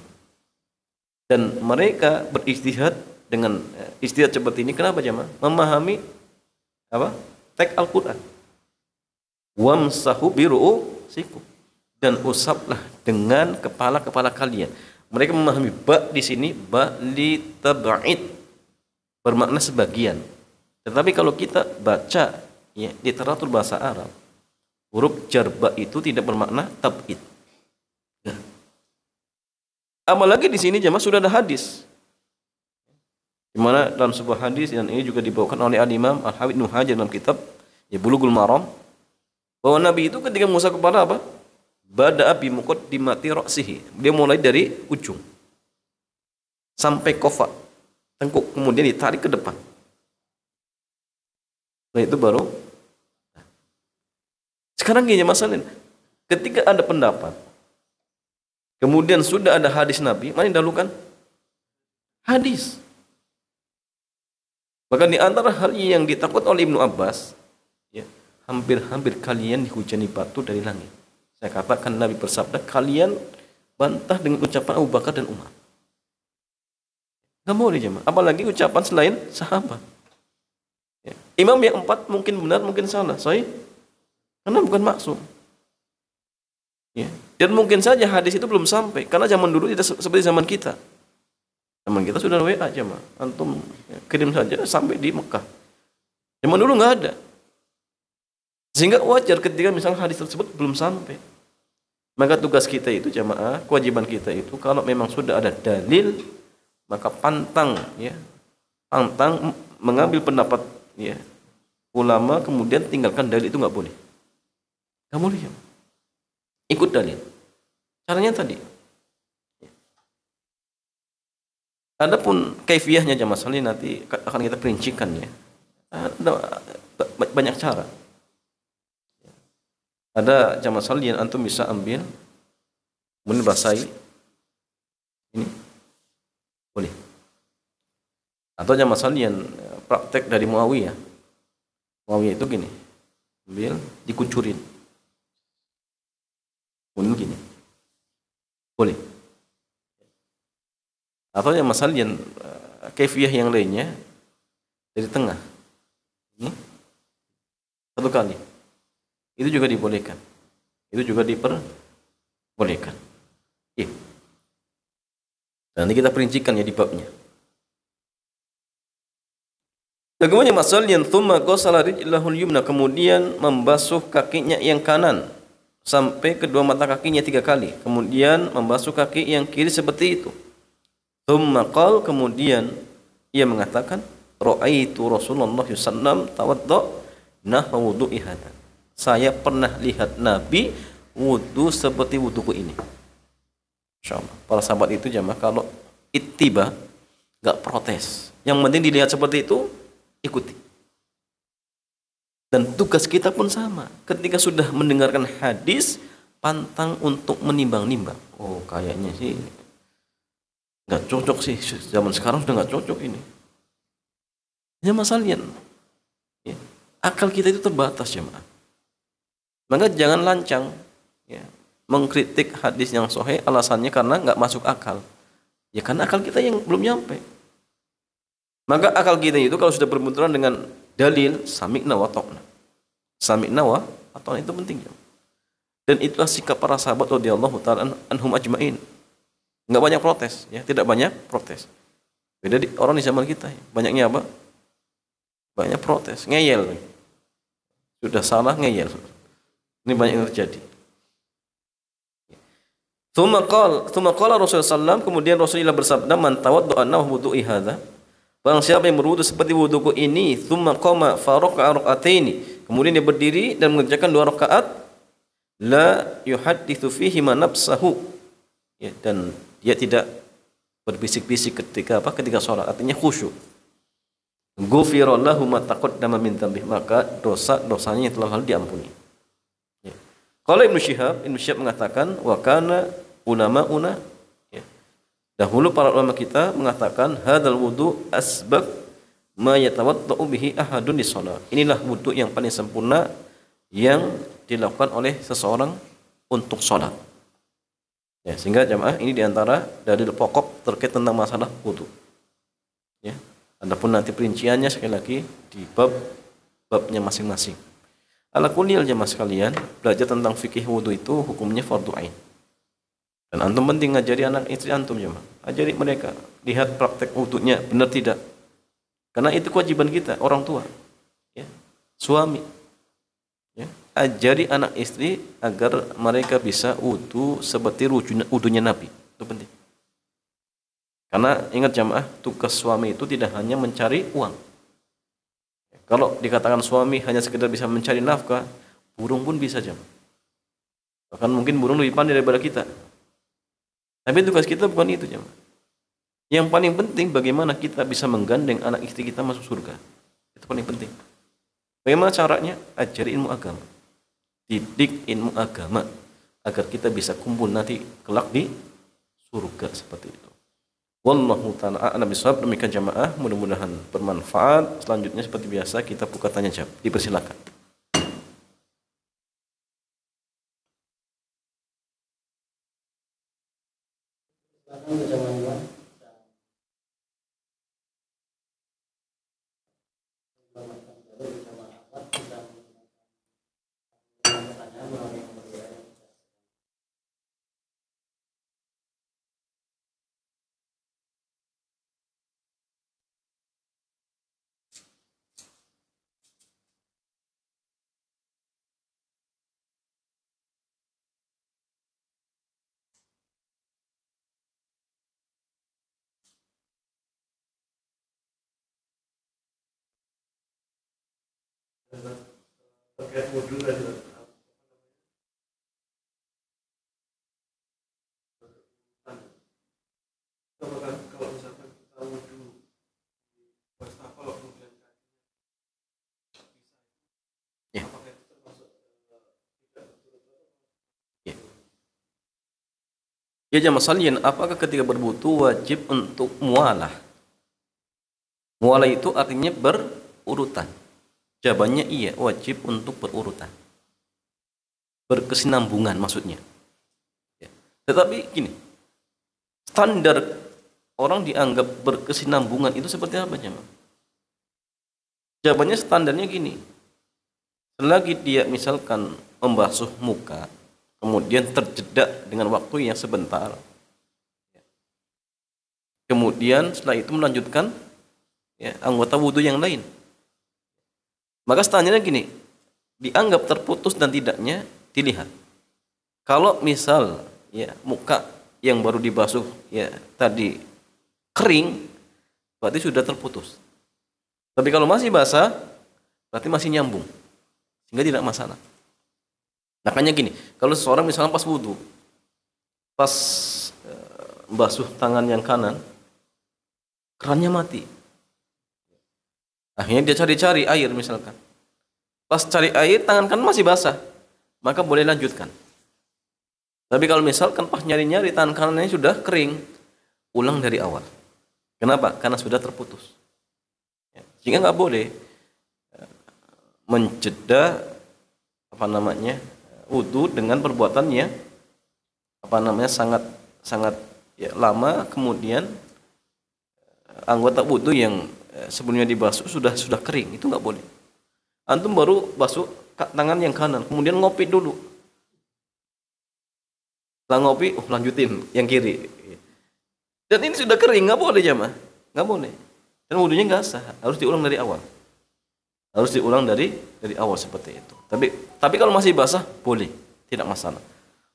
Dan mereka berijtihad dengan ijtihad seperti ini. Kenapa jemaah? Memahami apa? Teks Al-Qur'an. Wamsahu biru'usikum, dan usaplah dengan kepala-kepala kalian. Mereka memahami ba di sini, ba li tab'id, bermakna sebagian. Tetapi kalau kita baca ya literatur bahasa Arab, huruf jar ba itu tidak bermakna tab'id. Nah. Apalagi di sini jemaah sudah ada hadis. Di mana dalam sebuah hadis, dan ini juga dibawakan oleh Al-Imam Al-Hafidz Ibnu Hajar dalam kitab ya Bulughul Maram, bahwa Nabi itu ketika mengusap kepala apa? Bada'a bi muqaddimati ra'sihi. Dia mulai dari ujung sampai kofa, tengkuk, kemudian ditarik ke depan. Nah itu baru. Sekarang gini masalahnya, ketika ada pendapat, kemudian sudah ada hadis Nabi, mana yang dahulukan? Hadis. Bahkan di antara hal yang ditakut oleh Ibnu Abbas, ya, hampir-hampir kalian dihujani batu dari langit. Saya katakan Nabi bersabda, kalian bantah dengan ucapan Abu Bakar dan Umar. Nggak boleh jemaah. Apalagi ucapan selain sahabat. Ya. Imam yang 4 mungkin benar, mungkin salah. Sahih? Karena bukan maksum. Ya. Dan mungkin saja hadis itu belum sampai. Karena zaman dulu tidak seperti zaman kita. Zaman kita sudah WA jemaah. Antum kirim saja sampai di Mekah. Zaman dulu nggak ada. Sehingga wajar ketika misalnya hadis tersebut belum sampai. Maka tugas kita itu jamaah, kewajiban kita itu kalau memang sudah ada dalil, maka pantang ya pantang mengambil pendapat ya ulama kemudian tinggalkan dalil, itu nggak boleh. Nggak boleh ya. Ikut dalil. Caranya tadi. Adapun kaifiyahnya jamaah sekalian nanti akan kita perincikan ya. Ada banyak cara. Ada jamaah sekalian antum bisa ambil kemudian basahi ini boleh. Atau jamaah sekalian praktek dari Muawiyah. Muawiyah itu gini, ambil dikucurin. Kemudian gini. Boleh. Atau jamaah sekalian kaifiyah yang lainnya dari tengah. Ini satu kali. Itu juga dibolehkan. Itu juga diperbolehkan. Iya. Nanti kita perincikan ya di babnya. Bagaimana masal yang thumma ghasala rijlahul yumna, kemudian membasuh kakinya yang kanan sampai kedua mata kakinya 3 kali, kemudian membasuh kaki yang kiri seperti itu. Thumma qala, kemudian ia mengatakan, ra'aitu Rasulullah sallallahu alaihi wasallam tawadda nahwa wudu'i hada. Saya pernah lihat Nabi wudu seperti wuduku ini. Insyaallah. Para sahabat itu jamaah kalau ittiba enggak protes. Yang penting dilihat seperti itu, ikuti. Dan tugas kita pun sama. Ketika sudah mendengarkan hadis, pantang untuk menimbang-nimbang. Oh, kayaknya sih nggak cocok sih. Zaman sekarang sudah nggak cocok ini. Ya masalahnya, ya, akal kita itu terbatas jemaah. Maka jangan lancang ya, mengkritik hadis yang sahih alasannya karena nggak masuk akal. Ya karena akal kita yang belum nyampe. Maka akal kita itu kalau sudah berbenturan dengan dalil sami'na wa ta'na. Sami'na wa ta'na itu penting. Dan itulah sikap para sahabat radhiyallahu ta'ala anhum ajmain. Enggak banyak protes, ya, tidak banyak protes. Beda di orang di zaman kita, banyaknya apa? Banyak protes, ngeyel. Sudah salah ngeyel. Ini banyak yang terjadi. Tsumma qala Rasulullah sallallahu, kemudian Rasulullah bersabda, man tawadda'a nahwa wudu'i hadza. Barang siapa yang berwudu seperti wuduku ini, tsumma qama fa raka'a raka'ataini, kemudian dia berdiri dan mengerjakan 2 rakaat, la yuhadditsu fihi ma nafsahu. Ya, dan dia tidak berbisik-bisik ketika sholat, artinya khusyuk. Ghufira lahu ma taqaddama min dzambih, maka dosa-dosanya yang telah lalu diampuni. Ya. Kalau Ibnu Syihab mengatakan wa kana ulama'una, ya. Dahulu para ulama kita mengatakan hadzal wudu asbaq ma yatawaddau bihi ahadun di shalah. Inilah wudu yang paling sempurna yang dilakukan oleh seseorang untuk sholat. Ya, sehingga jamaah ini diantara dalil pokok terkait tentang masalah wudu. Ya. Adapun nanti perinciannya sekali lagi di babnya masing-masing. Ala kulli jamaah sekalian, belajar tentang fikih wudu itu hukumnya fardu ain. Dan antum penting ngajari anak istri antum jemaah. Ajari mereka, lihat praktek wudunya benar tidak. Karena itu kewajiban kita, orang tua. Ya. Suami. Ya. Ajari anak istri agar mereka bisa wudu seperti wudunya Nabi. Itu penting. Karena ingat jamaah, tugas suami itu tidak hanya mencari uang. Kalau dikatakan suami hanya sekedar bisa mencari nafkah, burung pun bisa jamaah. Bahkan mungkin burung lebih pandai daripada kita. Tapi tugas kita bukan itu jemaah. Yang paling penting bagaimana kita bisa menggandeng anak istri kita masuk surga. Itu paling penting. Bagaimana caranya? Ajari ilmu agama. Didik ilmu agama agar kita bisa kumpul nanti kelak di surga seperti itu. Wallahu ta'ala a'lam bishawab. Demikian jemaah, mudah-mudahan bermanfaat. Selanjutnya seperti biasa kita buka tanya jawab. Dipersilakan. Ya. Ya. Ya jamaah sekalian, apakah ketika berwudu wajib untuk mualah? Mualah itu artinya berurutan. Jawabannya iya, wajib untuk berurutan. Berkesinambungan maksudnya. Ya. Tetapi gini, standar orang dianggap berkesinambungan itu seperti apa jemaah? Jawabannya standarnya gini. Selagi dia misalkan membasuh muka, kemudian terjeda dengan waktu yang sebentar, kemudian setelah itu melanjutkan ya, anggota wudhu yang lain, maka standarnya gini, dianggap terputus dan tidaknya dilihat. Kalau misal ya muka yang baru dibasuh ya tadi kering, berarti sudah terputus. Tapi kalau masih basah, berarti masih nyambung, sehingga tidak masalah. Makanya gini, kalau seseorang misalnya pas wudhu, pas basuh tangan yang kanan, kerannya mati. Akhirnya dia cari-cari air misalkan. Pas cari air, tangan kanan masih basah, maka boleh lanjutkan. Tapi kalau misalkan pas nyari-nyari tangan kanannya sudah kering, ulang dari awal. Kenapa? Karena sudah terputus. Sehingga nggak boleh menjeda wudhu dengan perbuatan yang sangat ya, lama, kemudian anggota wudhu yang sebelumnya dibasuh sudah kering, itu nggak boleh. Antum baru basuh tangan yang kanan, kemudian ngopi dulu. Setelah ngopi, lanjutin yang kiri. Dan ini sudah kering, nggak boleh jamaah, nggak boleh. Dan wudhunya nggak sah, harus diulang dari awal. Harus diulang dari awal seperti itu. Tapi kalau masih basah boleh, tidak masalah.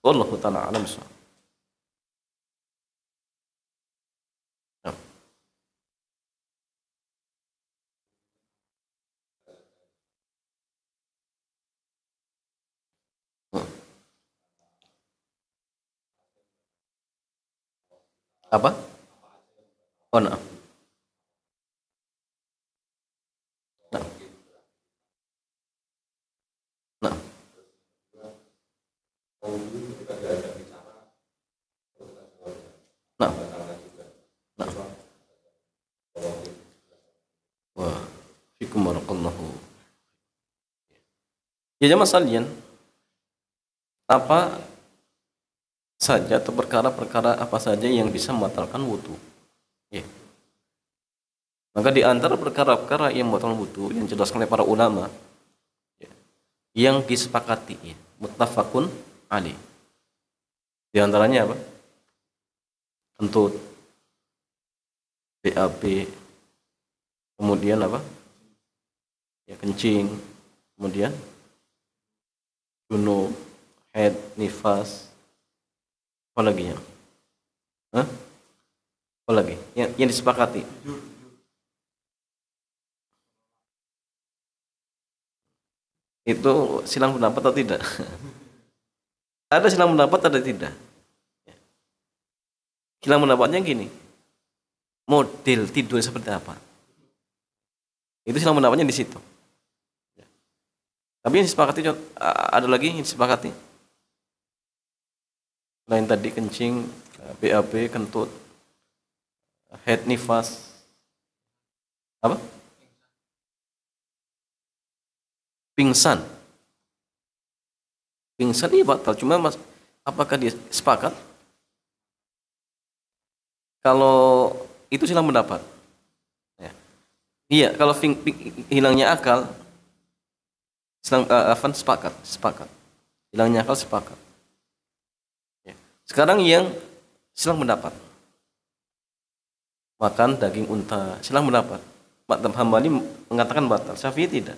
Wallahu ta'ala a'lam bishawab. Apa? Oh, nah. Nah. Nah. Nah. Nah. Wah, fikum barakallahu. Ya jemaah sekalian, apa saja atau perkara-perkara apa saja yang bisa membatalkan wudu? Ya. Maka di antara perkara-perkara yang membatalkan wudu yang dijelaskan oleh para ulama, ya, yang disepakati, ya, muttafaqun alaih. Di antaranya apa? Kentut, BAB, kemudian apa? Ya, kencing, kemudian junub, haid, nifas, apa lagi ya? Hah? Apa lagi? Yang disepakati. Itu silang pendapat atau tidak? Ada silang pendapat atau tidak? Silang pendapatnya gini, model tidur seperti apa? Itu silang pendapatnya di situ. Tapi yang disepakati ada lagi yang disepakati. Lain tadi kencing, BAB, kentut, haid, nifas, apa? Pingsan. Pingsan iya batal. Cuma apakah dia sepakat? Kalau itu silang pendapat. Ya. Iya, kalau hilangnya akal, sepakat. Hilangnya akal sepakat. Ya. Sekarang yang silang pendapat, makan daging unta, silang pendapat. Madzhab Hambali mengatakan batal, Syafi'i tidak.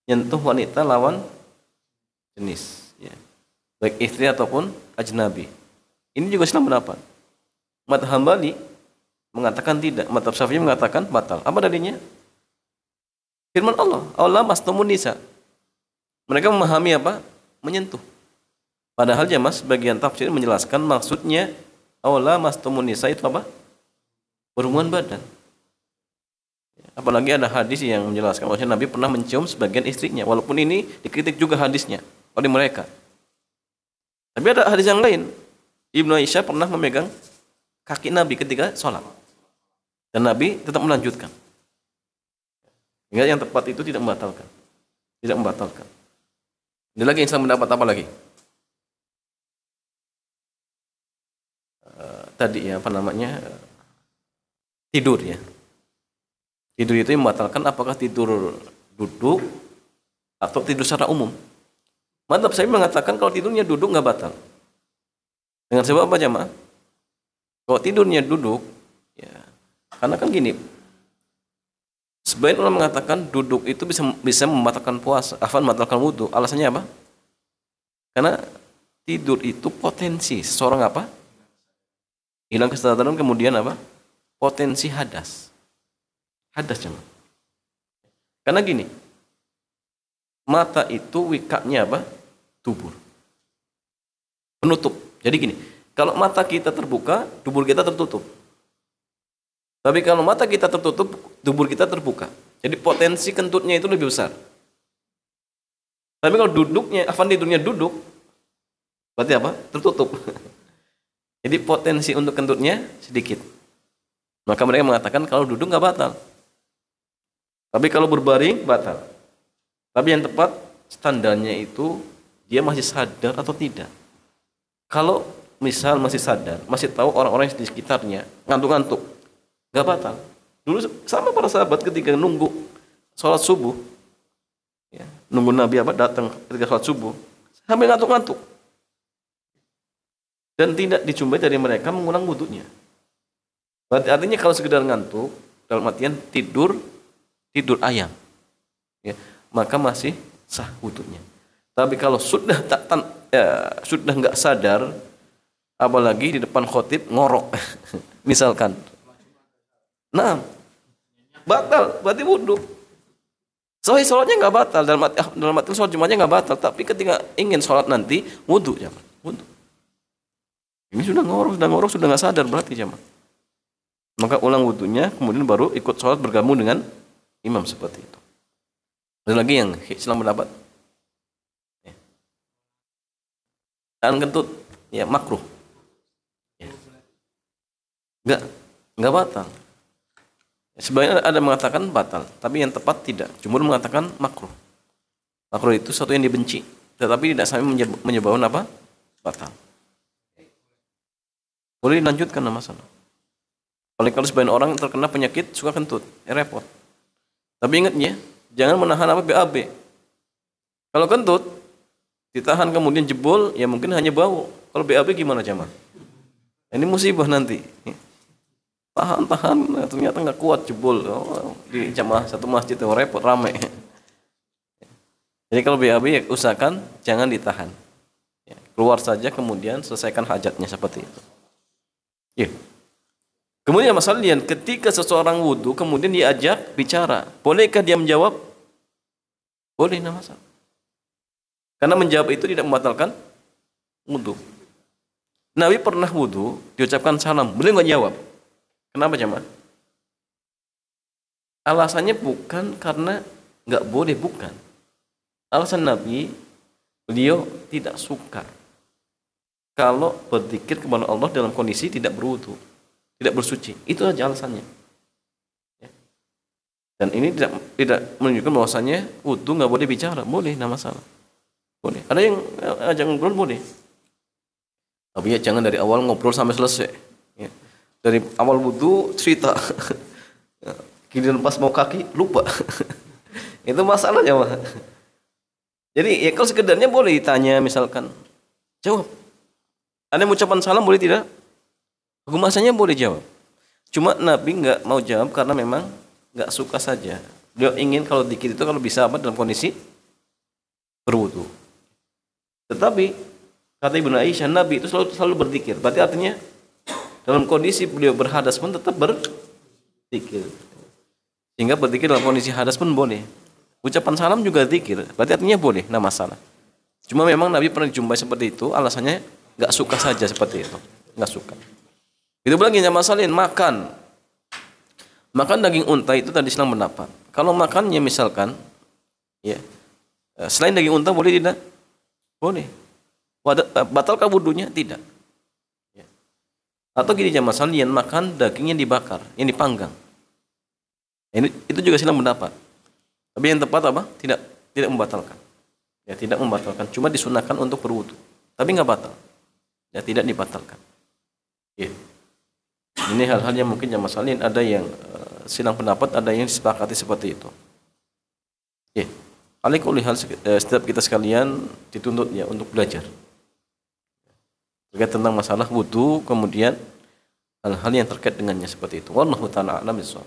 Nyentuh wanita lawan jenis, ya. Baik istri ataupun ajnabi. Ini juga silang pendapat. Madzhab Hambali mengatakan tidak, madzhab Syafi'i mengatakan batal. Apa dalilnya? Firman Allah, Allah mastumun nisa. Mereka memahami apa? Menyentuh. Padahal jamaah sebagian tafsir menjelaskan maksudnya awla mastumun nisa itu apa? Berhubungan badan. Apalagi ada hadis yang menjelaskan bahwa Nabi pernah mencium sebagian istrinya. Walaupun ini dikritik juga hadisnya oleh mereka. Tapi ada hadis yang lain. Ibnu Aisyah pernah memegang kaki Nabi ketika sholat. Dan Nabi tetap melanjutkan. Hingga yang tepat itu tidak membatalkan. Tidak membatalkan. Ini lagi Islam mendapat apa lagi? Tadi ya apa namanya? Tidur ya. Tidur itu yang membatalkan apakah tidur duduk atau tidur secara umum. Mantap, saya mengatakan kalau tidurnya duduk nggak batal. Dengan sebab apa jamaah? Kalau tidurnya duduk, ya, karena kan gini, sebagian orang mengatakan duduk itu bisa membatalkan puasa, membatalkan wudhu. Alasannya apa? Karena tidur itu potensi seseorang apa? Hilang kesadaran, kemudian apa? Potensi hadas. Hadas jemaah. Karena gini, mata itu wikaknya apa? Dubur. Penutup. Jadi gini, kalau mata kita terbuka, dubur kita tertutup. Tapi kalau mata kita tertutup, dubur kita terbuka. Jadi potensi kentutnya itu lebih besar. Tapi kalau tidurnya duduk, berarti apa? Tertutup. Jadi potensi untuk kentutnya sedikit. Maka mereka mengatakan kalau duduk nggak batal. Tapi kalau berbaring batal. Tapi yang tepat standarnya itu dia masih sadar atau tidak. Kalau misal masih sadar, masih tahu orang-orang di sekitarnya ngantuk-ngantuk, nggak batal. Dulu sama para sahabat ketika nunggu sholat subuh, ya, nunggu Nabi datang ketika sholat subuh, sampai ngantuk-ngantuk. Dan tidak dijumpai dari mereka mengulang wudunya. Berarti artinya kalau sekedar ngantuk, dalam artian tidur ayam, ya, maka masih sah wudunya. Tapi kalau sudah sudah nggak sadar, apalagi di depan khotib ngorok, misalkan, nah, batal, berarti wudu. Soalnya sholatnya nggak batal, dalam arti sholat Jumatnya nggak batal, tapi ketika ingin sholat nanti wudu, jamaah, wudu. Ini sudah ngorok, sudah nggak sadar berarti jamaah. Maka ulang wudunya, kemudian baru ikut sholat bergabung dengan imam seperti itu. Ada lagi yang Islam mendapat. Dan kentut, ya makruh. Ya. Enggak batal. Sebenarnya ada mengatakan batal, tapi yang tepat tidak. Jumhur mengatakan makruh. Makruh itu sesuatu yang dibenci, tetapi tidak sampai menyebabkan apa? Batal. Boleh dilanjutkan masalah. Kalau sebagian orang terkena penyakit suka kentut, repot. Tapi ingatnya, jangan menahan apa BAB. Kalau kentut ditahan kemudian jebol, ya mungkin hanya bau. Kalau BAB gimana jamaah? Ini musibah nanti. Tahan, ternyata nggak kuat jebol. Di jamaah satu masjid itu repot, ramai. Jadi kalau BAB ya usahakan jangan ditahan. Ya, keluar saja kemudian selesaikan hajatnya seperti itu. Ya. Kemudian masalah ketika seseorang wudu kemudian diajak bicara, bolehkah dia menjawab? Boleh, tidak masalah. Karena menjawab itu tidak membatalkan wudu. Nabi pernah wudu, diucapkan salam, boleh nggak jawab? Kenapa jemaah? Alasannya bukan karena nggak boleh, bukan. Alasan Nabi, beliau tidak suka kalau berzikir kepada Allah dalam kondisi tidak berwudu, tidak bersuci. Itu saja alasannya. Dan ini tidak menunjukkan bahwasanya wudu nggak boleh bicara, boleh, tidak masalah. Boleh. Ada yang ajak ngobrol boleh. Tapi ya jangan dari awal ngobrol sampai selesai. Ya. Dari awal wudu cerita. Kemudian pas mau kaki lupa. Itu masalahnya, Pak. Jadi ya kalau sekedarnya boleh ditanya misalkan. Jawab. Ada yang ucapan salam boleh tidak? Hukumannya boleh jawab. Cuma Nabi nggak mau jawab karena memang nggak suka saja. Beliau ingin kalau dikit itu kalau bisa dalam kondisi berwudu. Tetapi kata Ibnu Aisyah, Nabi itu selalu berzikir. Berarti artinya dalam kondisi beliau berhadas pun tetap berzikir. Sehingga berzikir dalam kondisi hadas pun boleh. Ucapan salam juga zikir, berarti artinya boleh, enggak masalah. Cuma memang Nabi pernah dijumpai seperti itu, alasannya enggak suka saja seperti itu, enggak suka. Itu lagi yang masalahnya makan. Makan daging unta itu tadi sedang pendapat. Kalau makannya misalkan ya selain daging unta boleh tidak? Boleh. Batalkah wudunya? Tidak. Ya. Atau gini jamaah sekalian, makan daging yang dibakar, yang dipanggang. Itu juga silang pendapat. Tapi yang tepat apa? Tidak membatalkan. Ya, tidak membatalkan. Cuma disunahkan untuk berwudu. Tapi nggak batal. Ya, tidak dibatalkan. Ya. Ini hal-hal yang mungkin jamaah sekalian ada yang silang pendapat, ada yang disepakati seperti itu. Ya. Alaikulihal setiap kita sekalian dituntut ya untuk belajar terkait tentang masalah wudu, kemudian hal-hal yang terkait dengannya seperti itu. Wallahu ta'ala a'lam bishawab.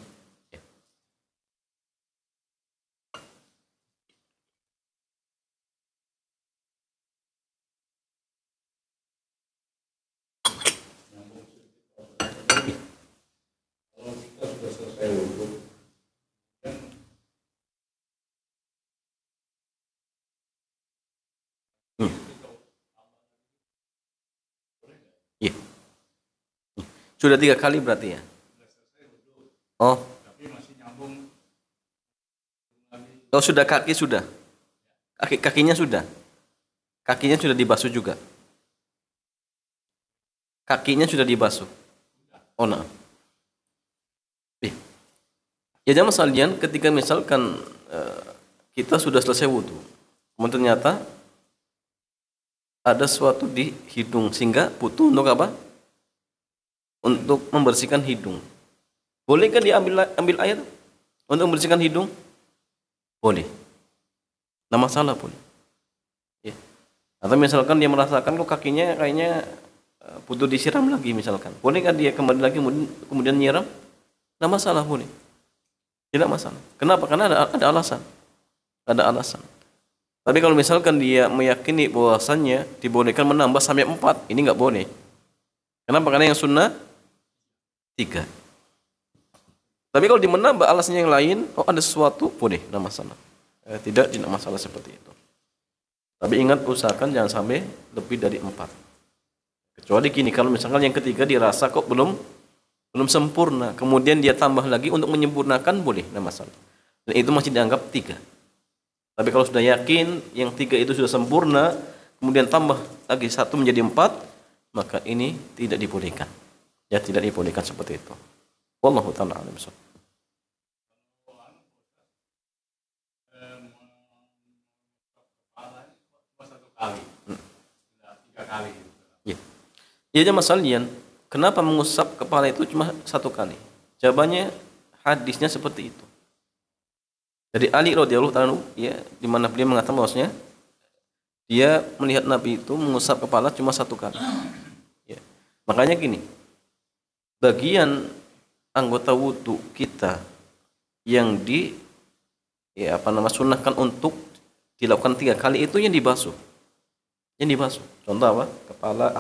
Iya. Sudah 3 kali berarti ya? Oh. Oh sudah kaki sudah. Kakinya sudah. Kakinya sudah dibasuh juga. Kakinya sudah dibasuh. Oh nah. Ya jamaah sekalian, ketika misalkan kita sudah selesai wudu, kemudian ternyata ada sesuatu di hidung sehingga butuh untuk apa? Untuk membersihkan hidung. Bolehkah dia ambil air untuk membersihkan hidung? Boleh. Nah masalah boleh. Ya. Atau misalkan dia merasakan kok kakinya kayaknya butuh disiram lagi misalkan. Bolehkah dia kembali lagi kemudian nyiram? Nah masalah boleh. Tidak masalah. Kenapa? Karena ada alasan. Ada alasan. Tapi kalau misalkan dia meyakini bahwasannya dibolehkan menambah sampai 4, ini nggak boleh. Kenapa? Karena yang sunnah 3. Tapi kalau dia menambah alasannya yang lain, oh ada sesuatu, boleh, tidak masalah. Tidak masalah seperti itu. Tapi ingat, usahakan jangan sampai lebih dari 4. Kecuali gini, kalau misalkan yang ketiga dirasa kok belum sempurna, kemudian dia tambah lagi untuk menyempurnakan, boleh, tidak masalah. Dan itu masih dianggap 3. Tapi kalau sudah yakin yang 3 itu sudah sempurna, kemudian tambah lagi 1 menjadi 4, maka ini tidak dibolehkan. Ya, tidak dibolehkan seperti itu. Wallahu ta'ala a'lam bishawab. Ya. Ya jemaah sekalian, kenapa mengusap kepala itu cuma 1 kali? Jawabannya hadisnya seperti itu. Dari Ali radhiyallahu ta'ala ya, di mana beliau mengatakan bahwasanya dia melihat Nabi itu mengusap kepala cuma 1 kali. Ya. Makanya gini, bagian anggota wudu kita yang sunnahkan untuk dilakukan 3 kali itu yang dibasuh. Yang dibasuh. Contoh apa? Kepala,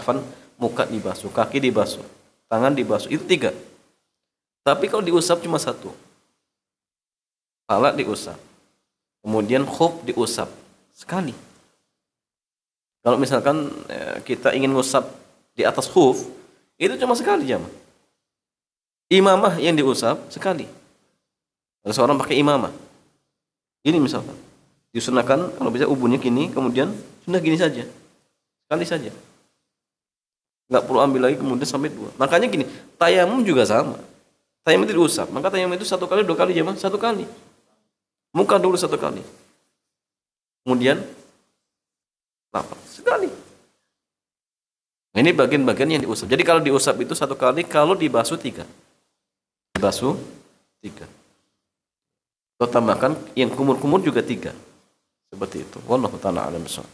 muka dibasuh, kaki dibasuh, tangan dibasuh. Itu 3. Tapi kalau diusap cuma 1. Kepala diusap. Kemudian khuf diusap sekali. Kalau misalkan kita ingin ngusap di atas khuf, itu cuma sekali jemaah. Imamah yang diusap sekali. Ada seorang pakai imamah. Ini misalkan disunahkan kalau bisa ubunnya gini, kemudian sudah gini saja. Sekali saja. Enggak perlu ambil lagi kemudian sampai 2. Makanya gini, tayamum juga sama. Tayamum itu diusap. Maka tayamum itu 1 kali, 2 kali jemaah, 1 kali. Muka dulu 1 kali. Kemudian apa? Sekali. Ini bagian-bagian yang diusap. Jadi kalau diusap itu 1 kali, kalau dibasuh 3. Dibasuh 3. Atau tambahkan yang kumur-kumur juga 3. Seperti itu. Wallahu ta'ala a'lam bishawab.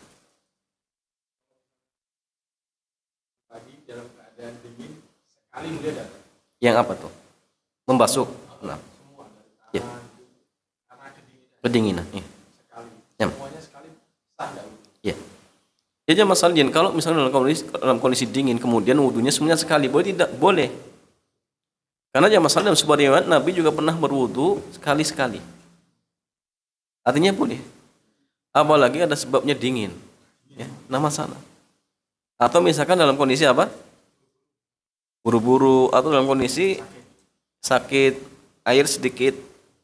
Pagi dalam keadaan dingin sekali dia datang. Yang apa tuh? Membasuh. Nah. Semua dari tangan. Ya. Karena Kedinginan. Ya. Sekali. Ya. Semuanya sekali sah enggak? Ya. Jadi masalah kalau misalnya dalam kondisi dingin kemudian wudunya semuanya sekali, boleh tidak? Boleh. Karena masalah dalam sebuah riwayat Nabi juga pernah berwudu sekali-sekali. Artinya boleh. Apalagi ada sebabnya dingin. Ya, nah masalah. Atau misalkan dalam kondisi apa? Buru-buru atau dalam kondisi sakit, air sedikit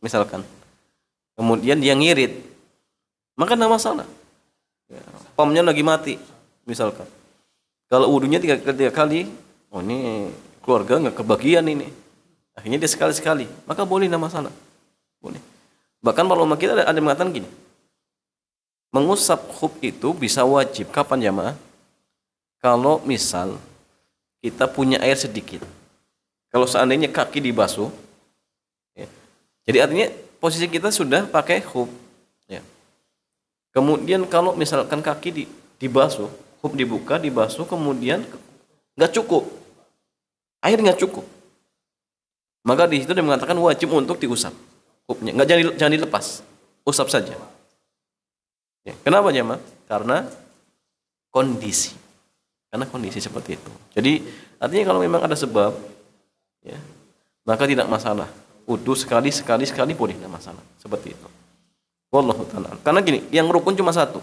misalkan. Kemudian dia ngirit. Maka tidak masalah. Ya, pumpnya lagi mati misalkan. Kalau wudunya tiga kali, oh ini keluarga nggak kebagian ini. Akhirnya dia sekali-sekali, maka boleh, tidak masalah. Boleh. Bahkan para ulama kita ada yang mengatakan gini, mengusap khuf itu bisa wajib. Kapan jamaah? Kalau misal kita punya air sedikit. Kalau seandainya kaki dibasuh, ya, jadi artinya posisi kita sudah pakai khuf. Ya. Kemudian kalau misalkan kaki dibasuh, khuf dibuka, dibasuh, kemudian nggak cukup, air nggak cukup, maka di situ dia mengatakan wajib untuk diusap khufnya. Nggak, jangan dilepas, usap saja. Ya. Kenapa jemaah? Karena kondisi seperti itu. Jadi artinya kalau memang ada sebab, ya, maka tidak masalah. Wudu sekali boleh, tidak masalah. Seperti itu. Wallahu ta'ala. Karena gini, yang rukun cuma satu.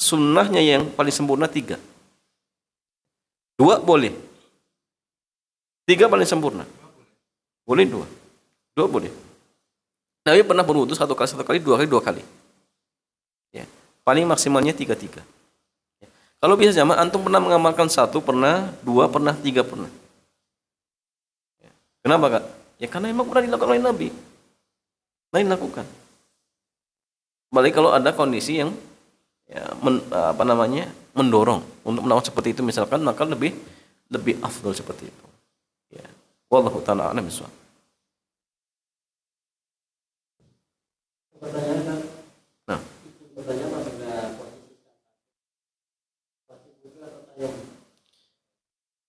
Sunnahnya yang paling sempurna 3. 2 boleh. 3 paling sempurna. Boleh 2. 2 boleh. Nabi pernah berwudu 1 kali, 2 kali. Ya. Paling maksimalnya 3. Ya. Kalau bisa jamaah, antum pernah mengamalkan 1, pernah 2, pernah 3, pernah. Ya. Kenapa kak? Ya karena memang pernah dilakukan oleh Nabi. Lain lakukan. Balik kalau ada kondisi yang ya, mendorong untuk melakukan seperti itu misalkan, maka lebih afdal seperti itu. Ya. Wallahu ta'ala a'lam bishawab. Nah.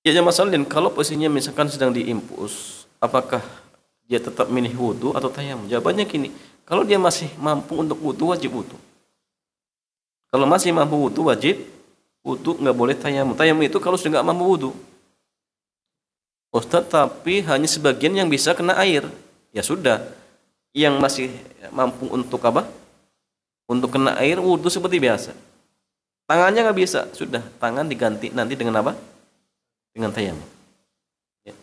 Ya jamaah sekalian, kalau posisinya misalkan sedang diimpus, apakah dia tetap milih wudu atau tayamum? Jawabannya gini, kalau dia masih mampu untuk wudu, wajib wudu. Kalau masih mampu wudu, wajib wudu, nggak boleh tayamum. Tayamum itu kalau sudah nggak mampu wudu. Ustaz, tapi hanya sebagian yang bisa kena air. Ya sudah, yang masih mampu untuk apa? Untuk kena air, wudu seperti biasa. Tangannya nggak bisa, sudah, tangan diganti nanti dengan apa? Dengan tayamum. Ya.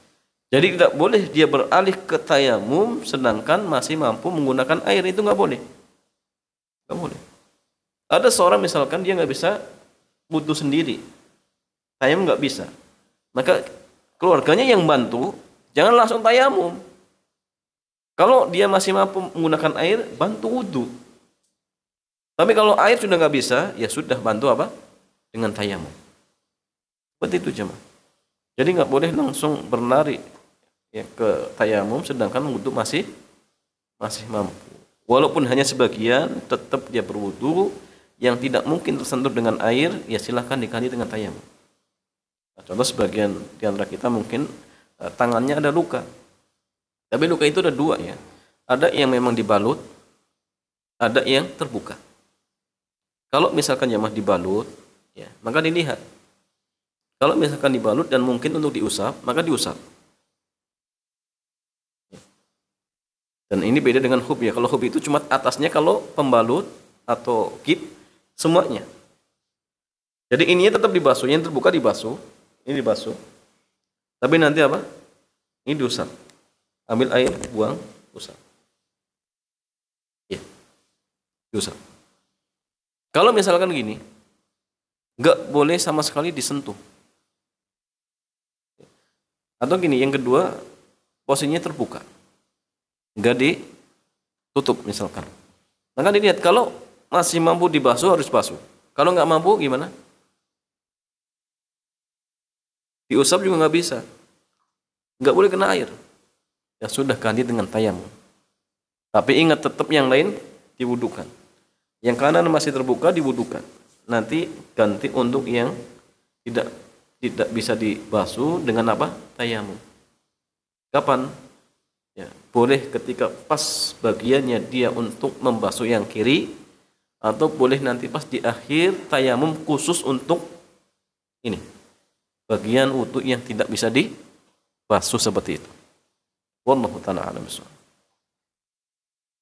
Jadi tidak boleh dia beralih ke tayamum sedangkan masih mampu menggunakan air, itu nggak boleh. Nggak boleh. Ada seorang misalkan dia nggak bisa wudu sendiri, tayamum nggak bisa, maka keluarganya yang bantu, jangan langsung tayamum. Kalau dia masih mampu menggunakan air, bantu wudu. Tapi kalau air sudah nggak bisa, ya sudah, bantu apa? Dengan tayamum. Seperti itu jemaah. Jadi nggak boleh langsung berlari ya ke tayamum sedangkan wudu masih mampu. Walaupun hanya sebagian, tetap dia berwudu. Yang tidak mungkin tersentuh dengan air, ya silahkan diganti dengan tayamum. Nah, contoh sebagian di antara kita mungkin tangannya ada luka. Tapi luka itu ada 2 ya. Ada yang memang dibalut, ada yang terbuka. Kalau misalkan jamaah dibalut, ya, maka dilihat. Kalau misalkan dibalut dan mungkin untuk diusap, maka diusap. Dan ini beda dengan khuf ya. Kalau khuf itu cuma atasnya, kalau pembalut atau kip semuanya. Jadi ininya tetap dibasuh, yang terbuka dibasuh, ini dibasuh. Tapi nanti apa? Ini diusap. Ambil air, buang, usap. Ya, diusap. Kalau misalkan gini, nggak boleh sama sekali disentuh. Atau gini, yang kedua, posisinya terbuka, nggak ditutup misalkan. Maka dilihat, kalau masih mampu dibasuh harus basuh. Kalau nggak mampu gimana? Diusap juga nggak bisa. Nggak boleh kena air. Ya sudah, ganti dengan tayamum. Tapi ingat, tetap yang lain diwudukan. Yang kanan masih terbuka diwudukan. Nanti ganti untuk yang tidak bisa dibasuh dengan apa? Tayamum. Kapan? Ya, boleh ketika pas bagiannya dia untuk membasuh yang kiri, atau boleh nanti pas di akhir tayamum khusus untuk ini bagian wudu yang tidak bisa dibasuh seperti itu. Wallahu ta'ala a'lam bishawab.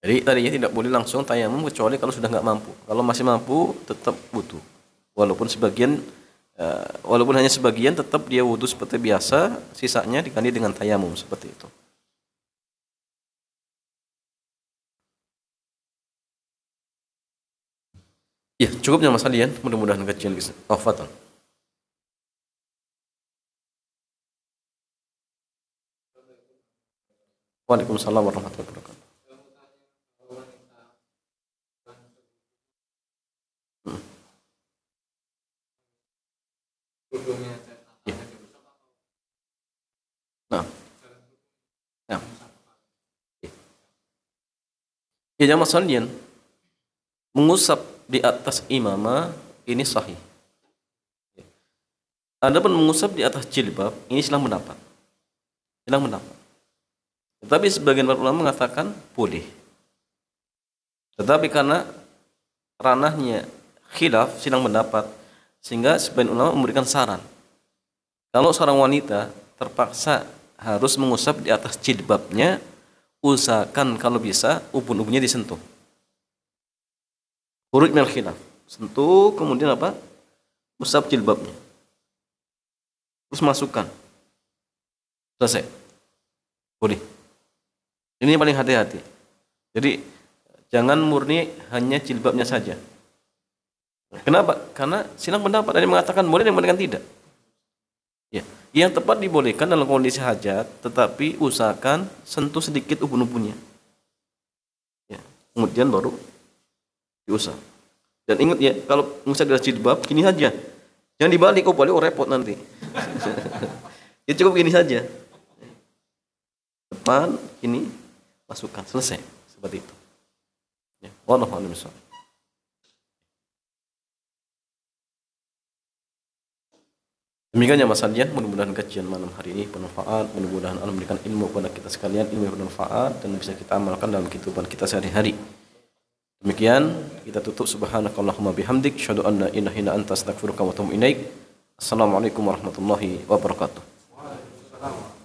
Jadi tadinya tidak boleh langsung tayamum kecuali kalau sudah nggak mampu. Kalau masih mampu tetap wudu. Walaupun walaupun hanya sebagian tetap dia wudu seperti biasa, sisanya diganti dengan tayamum seperti itu. Ya, cukupnya Mas Alian. Mudah-mudahan kajian bisa. Oh, fadal. Waalaikumsalam warahmatullahi wabarakatuh. Ya. Nah, nah. Ya, Mas Alian, mengusap di atas imamah ini sahih. Adapun mengusap di atas jilbab ini silang pendapat. Tetapi sebagian ulama mengatakan boleh. Tetapi karena ranahnya khilaf silang pendapat, sehingga sebagian ulama memberikan saran. Kalau seorang wanita terpaksa harus mengusap di atas jilbabnya, usahakan kalau bisa ubun-ubunnya disentuh. Khuruj minal khilaf. Sentuh, kemudian apa? Usap jilbabnya. Terus masukkan. Selesai. Boleh. Ini yang paling hati-hati. Jadi jangan murni hanya jilbabnya saja. Kenapa? Karena silang pendapat. Ada yang mengatakan boleh, ada yang mengatakan tidak. Ya. Yang tepat dibolehkan dalam kondisi hajat, tetapi usahakan sentuh sedikit ubun-ubunnya. Ya. Kemudian baru diusap. Dan ingat ya, kalau mengusap dari jilbab gini saja. Jangan dibalik, balik repot nanti. Ya cukup gini saja. Depan, ini masukkan, selesai. Seperti itu. Ya, wallahu a'lam bishawab. Demikian ya Mas Adian, mudah-mudahan kajian malam hari ini bermanfaat, mudah-mudahan Allah memberikan ilmu kepada kita sekalian, ilmu yang bermanfaat dan bisa kita amalkan dalam kehidupan kita sehari-hari. Demikian kita tutup. Subhanakallahumma bihamdik, asyhadu an la ilaha illa anta, astaghfiruka wa atubu ilaik. Assalamualaikum warahmatullahi wabarakatuh.